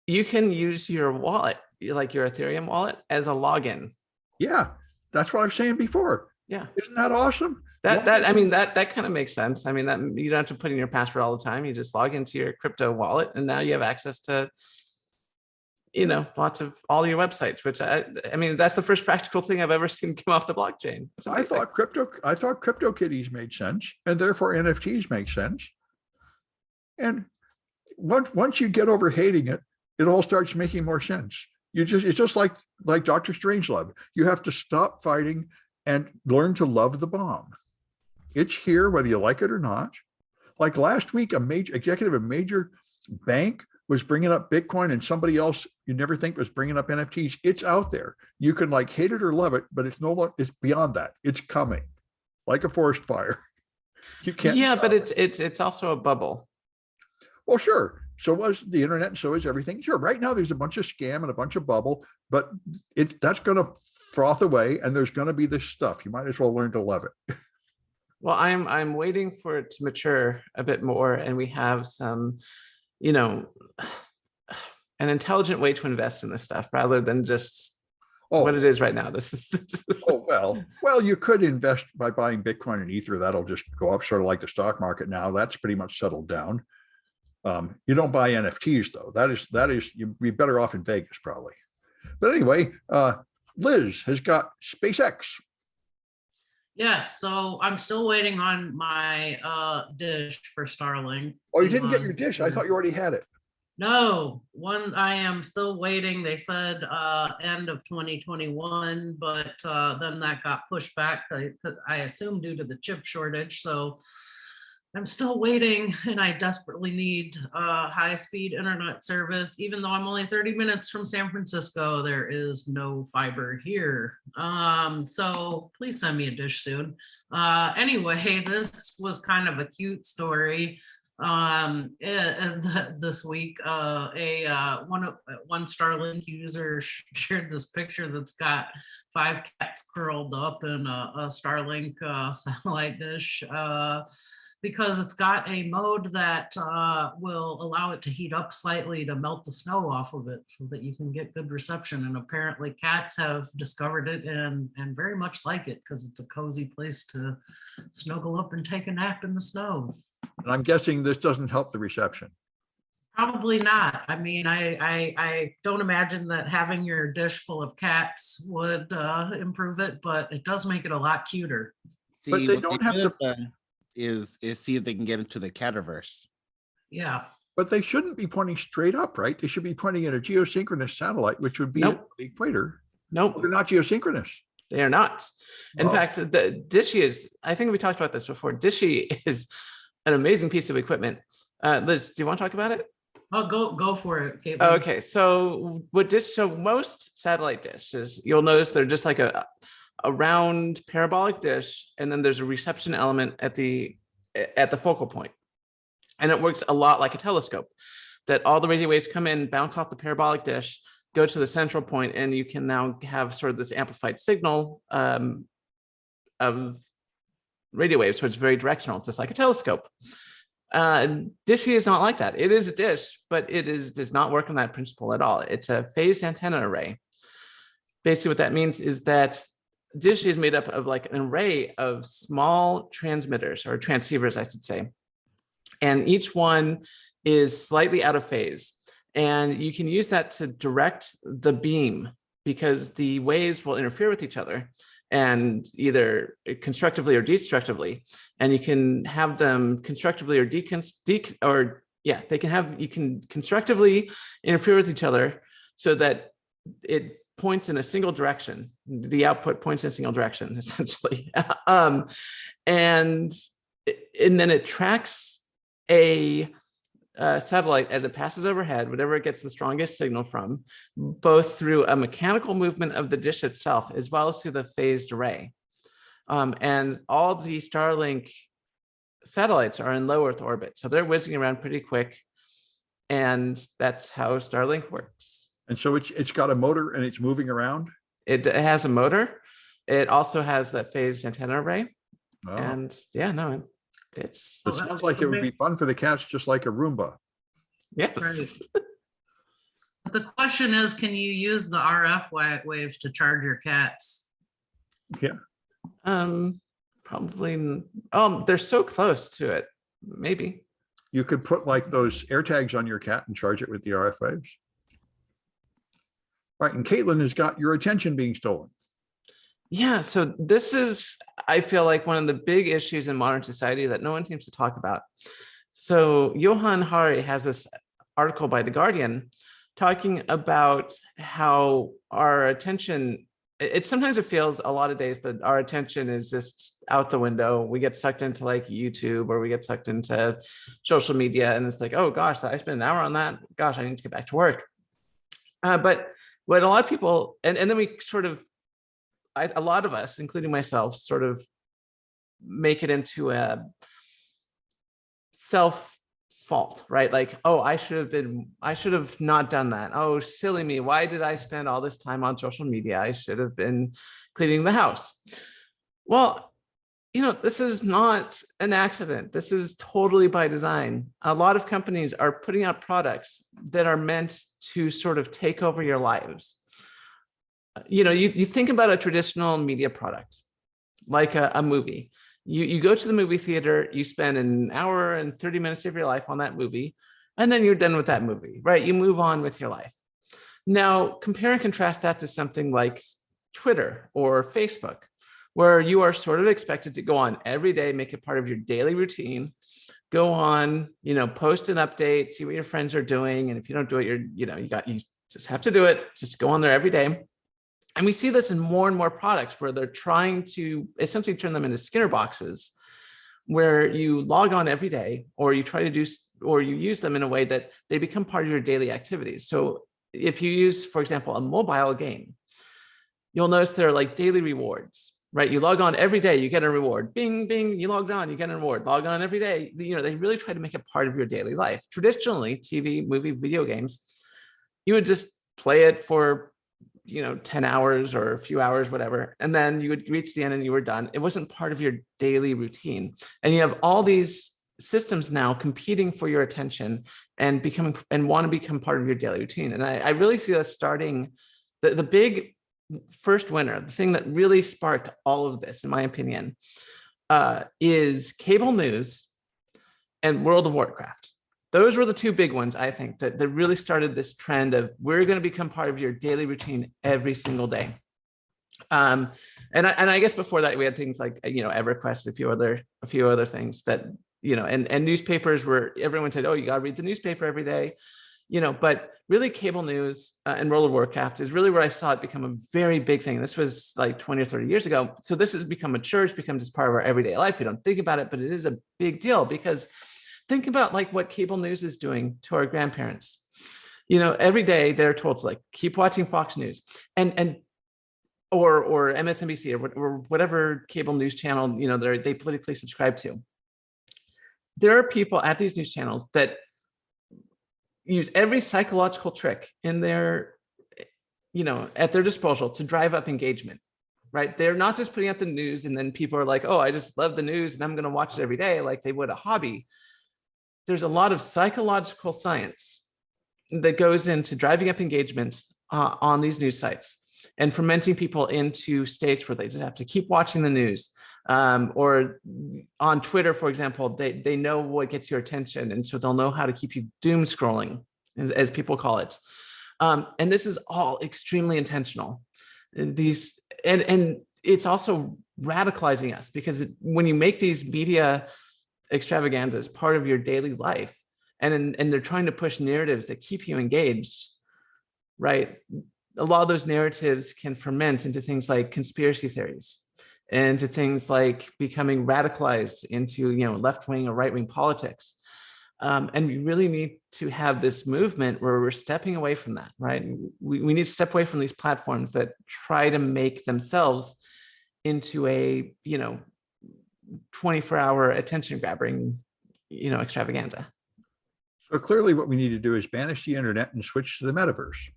You can use your wallet, like your Ethereum wallet, as a login. Yeah, that's what I was saying before. Yeah. Isn't that awesome? That kind of makes sense. I mean, that you don't have to put in your password all the time. You just log into your crypto wallet, and now you have access to, lots of all your websites. Which I mean, that's the first practical thing I've ever seen come off the blockchain. I thought CryptoKitties made sense, and therefore NFTs make sense. And once you get over hating it, it all starts making more sense. It's just like Dr. Strangelove. You have to stop fighting and learn to love the bomb. It's here, whether you like it or not. Like last week, a major executive of a major bank was bringing up Bitcoin, and somebody else you never think was bringing up NFTs. It's out there. You can like hate it or love it, but it's beyond that. It's coming, like a forest fire. You can't. Yeah, but it's also a bubble. Well, sure. So was the internet, and so is everything. Sure. Right now, there's a bunch of scam and a bunch of bubble, but that's going to froth away, and there's going to be this stuff. You might as well learn to love it. Well, I'm waiting for it to mature a bit more, and we have some, an intelligent way to invest in this stuff rather than just what it is right now. This is well, you could invest by buying Bitcoin and Ether. That'll just go up, sort of like the stock market now. That's pretty much settled down. You don't buy NFTs though. That is you'd be better off in Vegas probably. But anyway, Liz has got SpaceX. Yes, so I'm still waiting on my dish for Starlink. Oh, you didn't get your dish? I thought you already had it. No, I am still waiting. They said end of 2021, but then that got pushed back, I assume due to the chip shortage. So I'm still waiting, and I desperately need high-speed internet service. Even though I'm only 30 minutes from San Francisco, there is no fiber here. So please send me a dish soon. Anyway, this was kind of a cute story. This week, one Starlink user shared this picture that's got 5 cats curled up in a Starlink satellite dish. Because it's got a mode that will allow it to heat up slightly to melt the snow off of it so that you can get good reception. And apparently cats have discovered it and very much like it because it's a cozy place to snuggle up and take a nap in the snow. And I'm guessing this doesn't help the reception. Probably not. I mean, I don't imagine that having your dish full of cats would improve it, but it does make it a lot cuter. See, But they don't have to. Is see if they can get into the cataverse. Yeah. But they shouldn't be pointing straight up, right? They should be pointing at a geosynchronous satellite, which would be Nope. at the equator. Nope. They're not geosynchronous. They are not. In Oh. fact, the Dishy is, I think we talked about this before. Dishy is an amazing piece of equipment. Liz, do you want to talk about it? Oh, go for it, Kaitlyn. Okay, so most satellite dishes, you'll notice they're just like a round parabolic dish, and then there's a reception element at the focal point. And it works a lot like a telescope, that all the radio waves come in, bounce off the parabolic dish, go to the central point, and you can now have sort of this amplified signal of radio waves. So it's very directional, it's just like a telescope. Dishy is not like that. It is a dish, but it does not work on that principle at all. It's a phased antenna array. Basically what that means is that Dishy is made up of like an array of small transmitters or transceivers, I should say. And each one is slightly out of phase. And you can use that to direct the beam because the waves will interfere with each other and either constructively or destructively. And you can have them constructively or you can constructively interfere with each other so that it points in a single direction. The output points in a single direction, essentially. And and then it tracks a satellite as it passes overhead, whatever it gets the strongest signal from, both through a mechanical movement of the dish itself, as well as through the phased array. And all the Starlink satellites are in low Earth orbit, so they're whizzing around pretty quick, and that's how Starlink works. And so it's got a motor and it's moving around. It has a motor. It also has that phased antenna array, Oh, and yeah, no, it's it sounds like it would be fun for the cats, just like a Roomba. yes. Right. But the question is, can you use the RF waves to charge your cats? Probably. They're so close to it. Maybe. You could put like those air tags on your cat and charge it with the RF waves. Right, and Kaitlyn has got your attention being stolen. Yeah, so this is, I feel like, one of the big issues in modern society that no one seems to talk about. So Johan Hari has this article by The Guardian talking about how our attention, sometimes it feels a lot of days that our attention is just out the window. We get sucked into like YouTube, or we get sucked into social media, and it's like, oh gosh, I spent an hour on that. Gosh, I need to get back to work. But what a lot of people, and then we sort of, a lot of us, including myself, sort of make it into a self-fault, right? Like, oh, I should have not done that. Oh, silly me. Why did I spend all this time on social media? I should have been cleaning the house. Well, this is not an accident. This is totally by design. A lot of companies are putting out products that are meant to sort of take over your lives. You think about a traditional media product, like a movie. You go to the movie theater, you spend an hour and 30 minutes of your life on that movie, and then you're done with that movie, right? You move on with your life. Now, compare and contrast that to something like Twitter or Facebook, where you are sort of expected to go on every day, make it part of your daily routine, go on, post an update, see what your friends are doing. And if you don't do it, you just have to do it. Just go on there every day. And we see this in more and more products where they're trying to essentially turn them into Skinner boxes, where you log on every day, or you try to do, or you use them in a way that they become part of your daily activities. So if you use, for example, a mobile game, you'll notice there are like daily rewards, right? You log on every day, you get a reward. Bing, bing, you logged on, you get a reward. Log on every day. They really try to make it part of your daily life. Traditionally, TV, movie, video games, you would just play it for 10 hours or a few hours, whatever. And then you would reach the end and you were done. It wasn't part of your daily routine. And you have all these systems now competing for your attention and want to become part of your daily routine. And I really see us starting the big first winner, the thing that really sparked all of this, in my opinion, is cable news and World of Warcraft. Those were the two big ones, I think, that really started this trend of we're going to become part of your daily routine every single day. And I guess before that we had things like EverQuest, a few other things that and newspapers where everyone said, oh, you got to read the newspaper every day, But really, cable news and World of Warcraft is really where I saw it become a very big thing. This was like 20 or 30 years ago. So this has become mature. It's become just part of our everyday life. We don't think about it, but it is a big deal because. Think about like what cable news is doing to our grandparents. Every day they're told to like keep watching Fox News or MSNBC or whatever cable news channel they politically subscribe to. There are people at these news channels that use every psychological trick in their at their disposal to drive up engagement. Right? They're not just putting out the news and then people are like, oh, I just love the news and I'm going to watch it every day like they would a hobby. There's a lot of psychological science that goes into driving up engagement on these news sites and fermenting people into states where they just have to keep watching the news. Or on Twitter, for example, they know what gets your attention. And so they'll know how to keep you doom scrolling, as people call it. And this is all extremely intentional. And it's also radicalizing us because when you make these media extravaganzas part of your daily life and they're trying to push narratives that keep you engaged, right? A lot of those narratives can ferment into things like conspiracy theories into things like becoming radicalized into, left-wing or right-wing politics. And we really need to have this movement where we're stepping away from that, right? We need to step away from these platforms that try to make themselves into a, 24-hour attention grabbing, extravaganza. So clearly what we need to do is banish the internet and switch to the metaverse.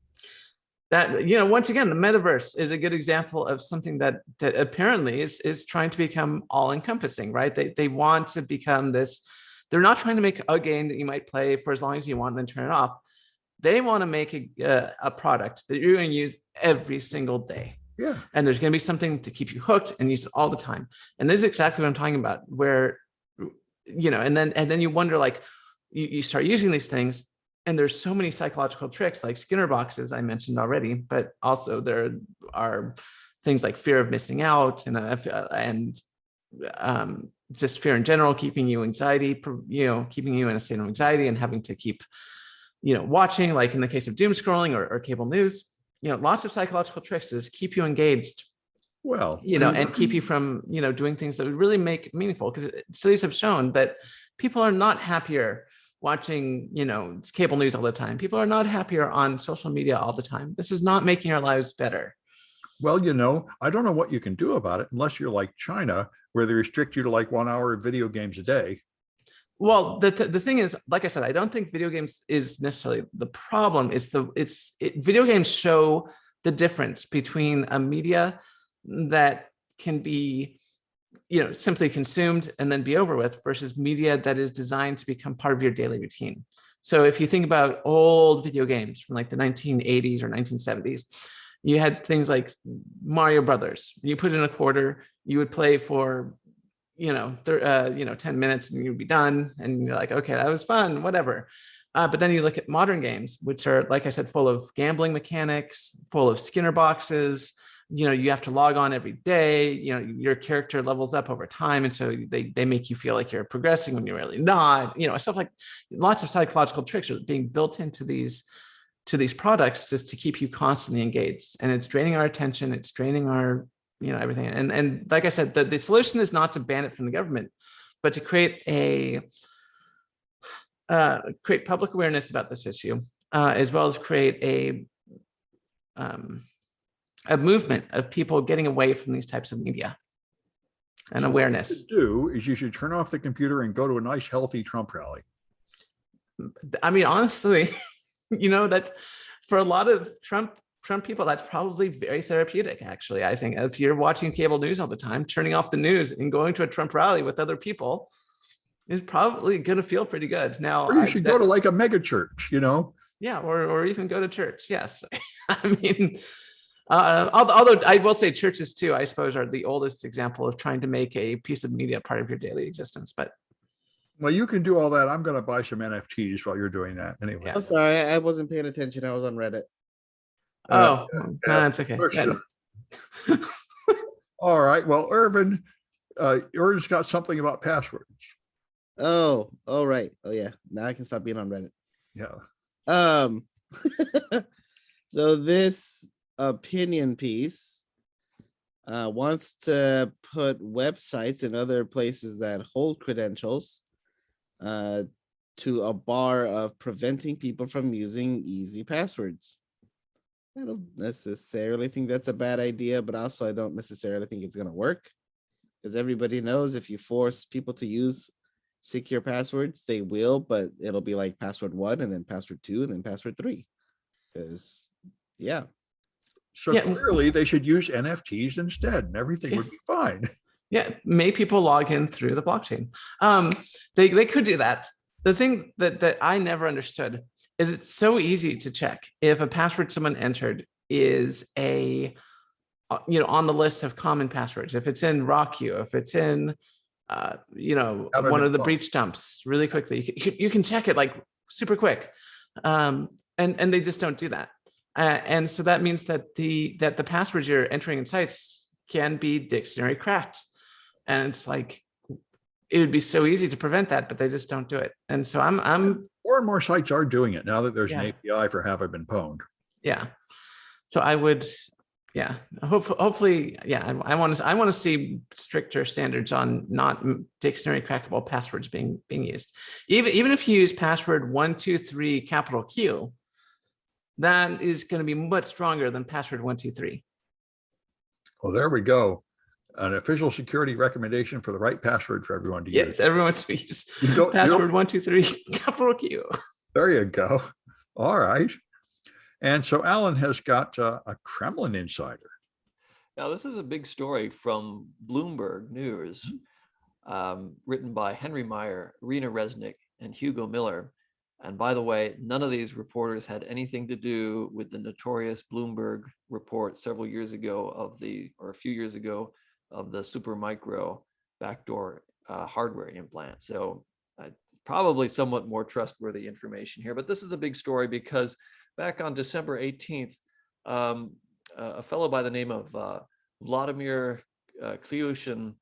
That, once again, the metaverse is a good example of something that apparently is trying to become all encompassing, right? They want to become this. They're not trying to make a game that you might play for as long as you want and then turn it off. They want to make a product that you're going to use every single day. Yeah. And there's going to be something to keep you hooked and use it all the time. And this is exactly what I'm talking about, where, and then you wonder, like, you start using these things, and there's so many psychological tricks like Skinner boxes I mentioned already, but also there are things like fear of missing out and just fear in general, keeping you anxiety, keeping you in a state of anxiety and having to keep, watching, like in the case of doom scrolling or cable news, lots of psychological tricks to just keep you engaged. Well, And keep you from, doing things that would really make it meaningful, because studies have shown that people are not happier watching, cable news all the time. People are not happier on social media all the time. This is not making our lives better. Well, I don't know what you can do about it unless you're like China, where they restrict you to like 1 hour of video games a day. Well, the thing is, like I said, I don't think video games is necessarily the problem. Video games show the difference between a media that can be, simply consumed and then be over with, versus media that is designed to become part of your daily routine. So if you think about old video games from like the 1980s or 1970s, you had things like Mario Brothers. You put in a quarter, you would play for 10 minutes and you'd be done. And you're like, okay, that was fun, whatever. But then you look at modern games, which are, like I said, full of gambling mechanics, full of Skinner boxes. You have to log on every day. Your character levels up over time. And so they make you feel like you're progressing when you're really not, stuff like lots of psychological tricks are being built into these products just to keep you constantly engaged. And it's draining our attention. It's draining our, everything. And like I said, the solution is not to ban it from the government, but to create create public awareness about this issue, as well as create a movement of people getting away from these types of media and So awareness. What you should do is you should turn off the computer and go to a nice, healthy Trump rally. I mean, honestly, that's for a lot of Trump people, that's probably very therapeutic, actually. I think if you're watching cable news all the time, turning off the news and going to a Trump rally with other people is probably going to feel pretty good. Now, Or you should go to like a mega church, Yeah, or even go to church. Yes. I mean, although I will say churches too, I suppose, are the oldest example of trying to make a piece of media part of your daily existence. But Well, you can do all that. I'm going to buy some NFTs while you're doing that. Anyway. Yeah. I'm sorry, I wasn't paying attention. I was on Reddit. no, that's okay. All right. Well, Irvin, Irvin's got something about passwords. Oh, right. Oh yeah. Now I can stop being on Reddit. Yeah. So this opinion piece wants to put websites and other places that hold credentials to a bar of preventing people from using easy passwords. I don't necessarily think that's a bad idea, but also I don't necessarily think it's going to work, because everybody knows if you force people to use secure passwords, they will, but it'll be like password 1 and then password 2 and then password 3. Because So Yeah. clearly they should use NFTs instead and everything would Yes. be fine. Yeah, make people log in through the blockchain. They could do that. The thing that I never understood is it's so easy to check if a password someone entered is on the list of common passwords. If it's in RockU, if it's in one of the breach dumps, really quickly, you can check it like super quick, and they just don't do that. And so that means that the passwords you're entering in sites can be dictionary cracked. And it's like, it would be so easy to prevent that, but they just don't do it. And so I'm More and more sites are doing it now that there's an Yeah. API for have I been pwned. yeah. So I would Yeah, hopefully, yeah. I want to see stricter standards on not dictionary crackable passwords being used. Even if you use password 123 capital Q, that is going to be much stronger than password 123. Well, there we go. An official security recommendation for the right password for everyone to Yes, use. everyone's to use You don't- password 123 capital Q. There you go. All right. And so Alan has got a Kremlin insider. Now, this is a big story from Bloomberg News, written by Henry Meyer, Rena Resnick, and Hugo Miller. And by the way, none of these reporters had anything to do with the notorious Bloomberg report several years ago or a few years ago of the Supermicro backdoor hardware implant. So probably somewhat more trustworthy information here. But this is a big story because back on December 18th, a fellow by the name of Vladimir Klyushin,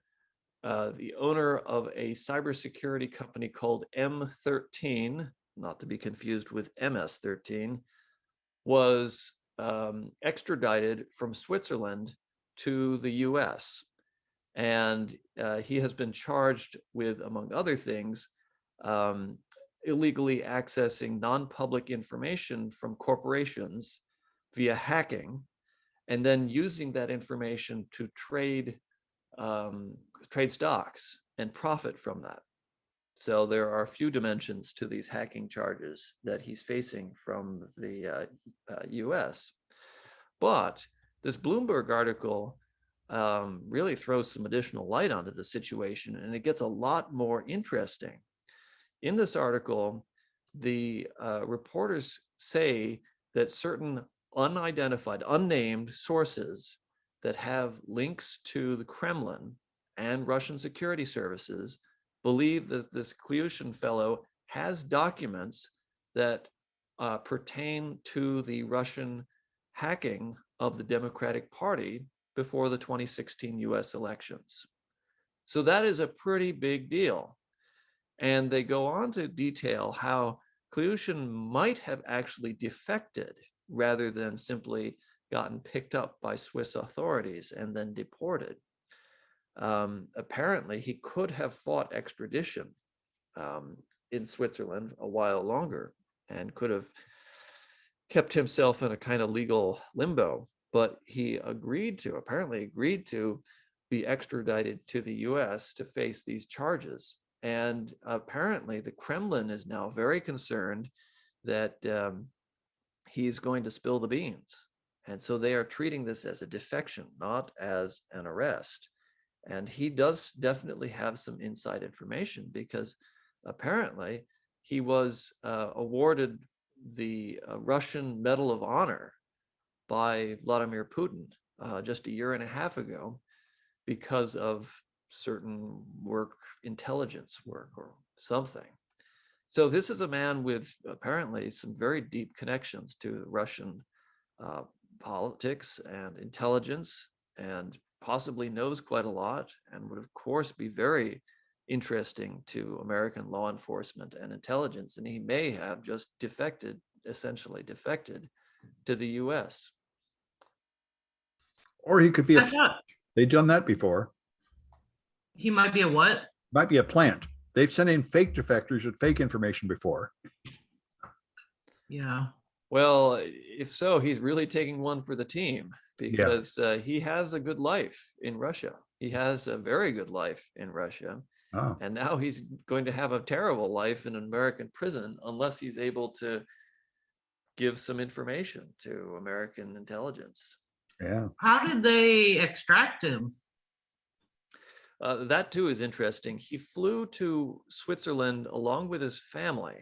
the owner of a cybersecurity company called M13, not to be confused with MS-13, was extradited from Switzerland to the US. And he has been charged with, among other things, illegally accessing non-public information from corporations via hacking, and then using that information to trade stocks and profit from that. So there are a few dimensions to these hacking charges that he's facing from the US. But this Bloomberg article really throws some additional light onto the situation, and it gets a lot more interesting. In this article, the reporters say that certain unidentified, unnamed sources that have links to the Kremlin and Russian security services believe that this Klyushin fellow has documents that pertain to the Russian hacking of the Democratic Party before the 2016 US elections. So that is a pretty big deal. And they go on to detail how Klyushin might have actually defected rather than simply gotten picked up by Swiss authorities and then deported. Apparently, he could have fought extradition in Switzerland a while longer and could have kept himself in a kind of legal limbo, but he apparently agreed to be extradited to the US to face these charges. And apparently the Kremlin is now very concerned that he's going to spill the beans. And so they are treating this as a defection, not as an arrest. And he does definitely have some inside information because apparently he was awarded the Russian Medal of Honor by Vladimir Putin just a year and a half ago because of certain intelligence work or something. So this is a man with apparently some very deep connections to Russian politics and intelligence, and possibly knows quite a lot, and would of course be very interesting to American law enforcement and intelligence. And he may have just essentially defected to the US. Or he could be I thought they've done that before. he might be a what? Might be a plant. They've sent in fake defectors with fake information before. Yeah. Well, if so, he's really taking one for the team because he has a good life in Russia. He has a very good life in Russia. Oh. And now he's going to have a terrible life in an American prison unless he's able to give some information to American intelligence. Yeah. How did they extract him? That too is interesting. He flew to Switzerland along with his family,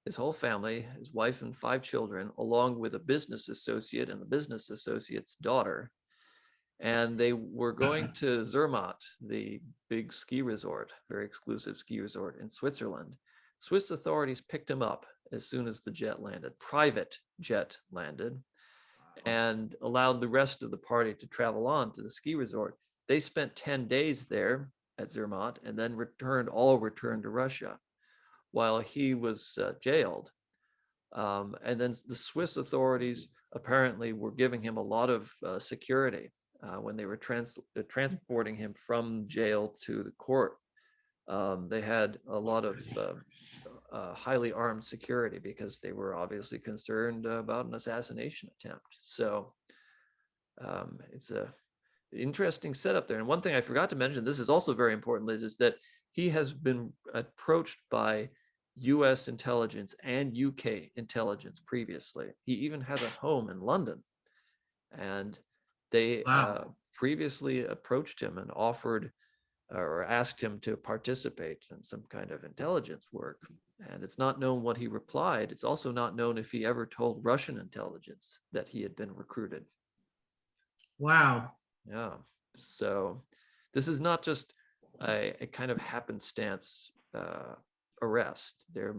his whole family, his wife and 5 children, along with a business associate and the business associate's daughter. And they were going to Zermatt, the big ski resort, very exclusive ski resort in Switzerland. Swiss authorities picked him up as soon as the jet landed, private jet landed, and allowed the rest of the party to travel on to the ski resort. They spent 10 days there at Zermatt and then returned to Russia while he was jailed. And then the Swiss authorities apparently were giving him a lot of security when they were transporting him from jail to the court. They had a lot of highly armed security because they were obviously concerned about an assassination attempt. So it's a interesting setup there. And one thing I forgot to mention, this is also very important, Liz, is that he has been approached by US intelligence and UK intelligence previously. He even has a home in London. And they previously approached him and offered or asked him to participate in some kind of intelligence work. And it's not known what he replied. It's also not known if he ever told Russian intelligence that he had been recruited. Wow. Yeah. So this is not just a kind of happenstance arrest. There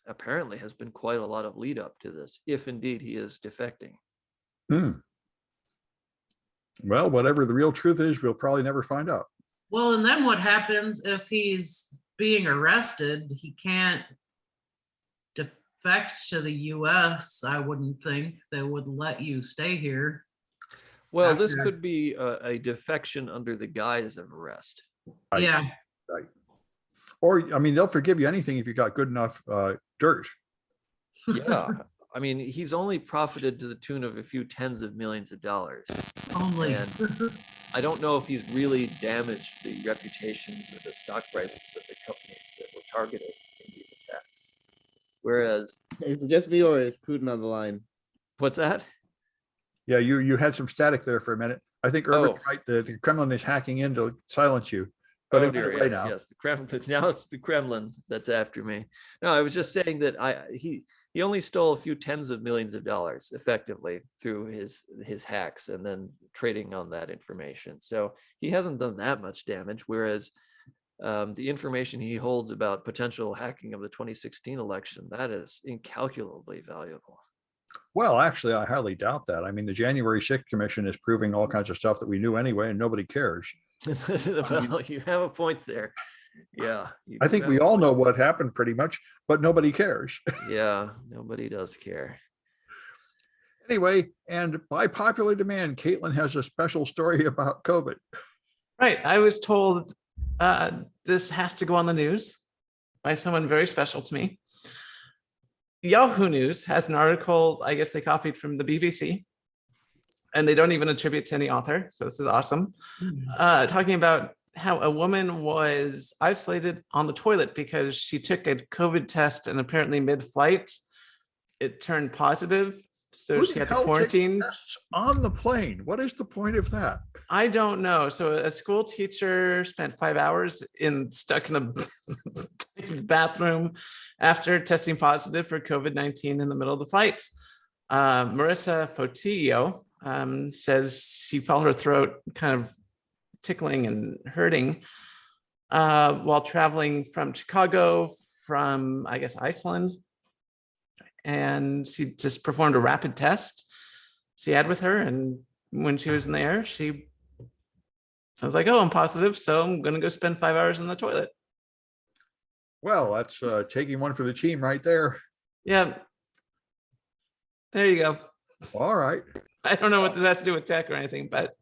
apparently has been quite a lot of lead up to this, if indeed he is defecting. Well, whatever the real truth is, we'll probably never find out. Well, and then what happens if he's being arrested? He can't defect to the US. I wouldn't think they would let you stay here. Well, this After- could be a defection under the guise of arrest. Right. Yeah. Right. Or, I mean, they'll forgive you anything if you got good enough dirt. Yeah. I mean, he's only profited to the tune of a few tens of millions of dollars. Only. And I don't know if he's really damaged the reputations or the stock prices of the companies that were targeted in these attacks. Whereas, Is it just me or is Putin on the line? what's that? Yeah, you had some static there for a minute. I think Irvin's Oh. right. The Kremlin is hacking in to silence you. But Oh it went dear, away yes, now. yes. The Kremlin. Now it's the Kremlin that's after me. No, I was just saying that he only stole a few tens of millions of dollars effectively through his hacks and then trading on that information. So he hasn't done that much damage. Whereas the information he holds about potential hacking of the 2016 election, that is incalculably valuable. Well, actually, I highly doubt that. I mean, the January 6th Commission is proving all kinds of stuff that we knew anyway, and nobody cares. Well, you have a point there. Yeah. you I do think have we a all point. know what happened pretty much, but nobody cares. Yeah, nobody does care. Anyway, and by popular demand, Kaitlyn has a special story about COVID. Right. I was told this has to go on the news by someone very special to me. Yahoo News has an article, I guess they copied from the BBC, and they don't even attribute to any author. So this is awesome. Talking about how a woman was isolated on the toilet because she took a COVID test and apparently mid-flight, it turned positive. So Who she the had to hell takes quarantine. tests on the plane? What is the point of that? I don't know. So a school teacher spent 5 hours stuck in the bathroom after testing positive for COVID-19 in the middle of the flight. Marissa Fotillo says she felt her throat kind of tickling and hurting while traveling from Chicago, from, I guess, Iceland. And she just performed a rapid test she had with her. And when she was in the air, I was like, oh, I'm positive, so I'm going to go spend 5 hours in the toilet. Well, that's taking one for the team right there. Yeah. There you go. All right. I don't know what this has to do with tech or anything, but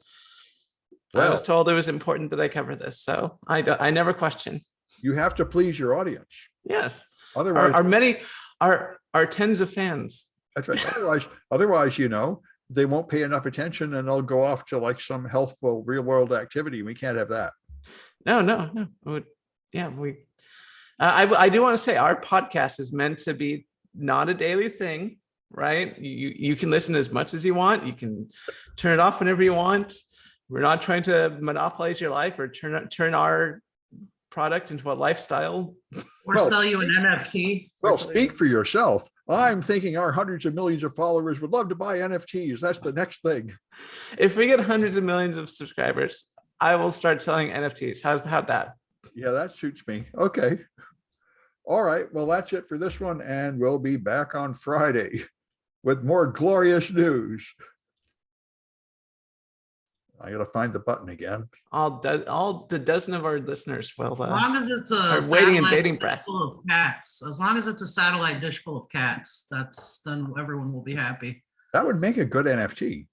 I Well, was told it was important that I cover this. So I never question. you have to please your audience. Yes. Otherwise, Our tens of fans. that's right. Otherwise, they won't pay enough attention and they'll go off to like some healthful real world activity. We can't have that. No. Yeah, I do want to say our podcast is meant to be not a daily thing, right? You can listen as much as you want. You can turn it off whenever you want. We're not trying to monopolize your life or turn our product into a lifestyle. Or Well, sell you an NFT. Well, speak for yourself. I'm thinking our hundreds of millions of followers would love to buy NFTs. That's the next thing. If we get hundreds of millions of subscribers, I will start selling NFTs. How's that? Yeah, that suits me. Okay. All right. Well, that's it for this one. And we'll be back on Friday with more glorious news. I got to find the button again. All the dozen of our listeners will. As long as it's a are waiting in satellite bating dish breath. full of cats. As long as it's a satellite dish full of cats, then everyone will be happy. That would make a good NFT.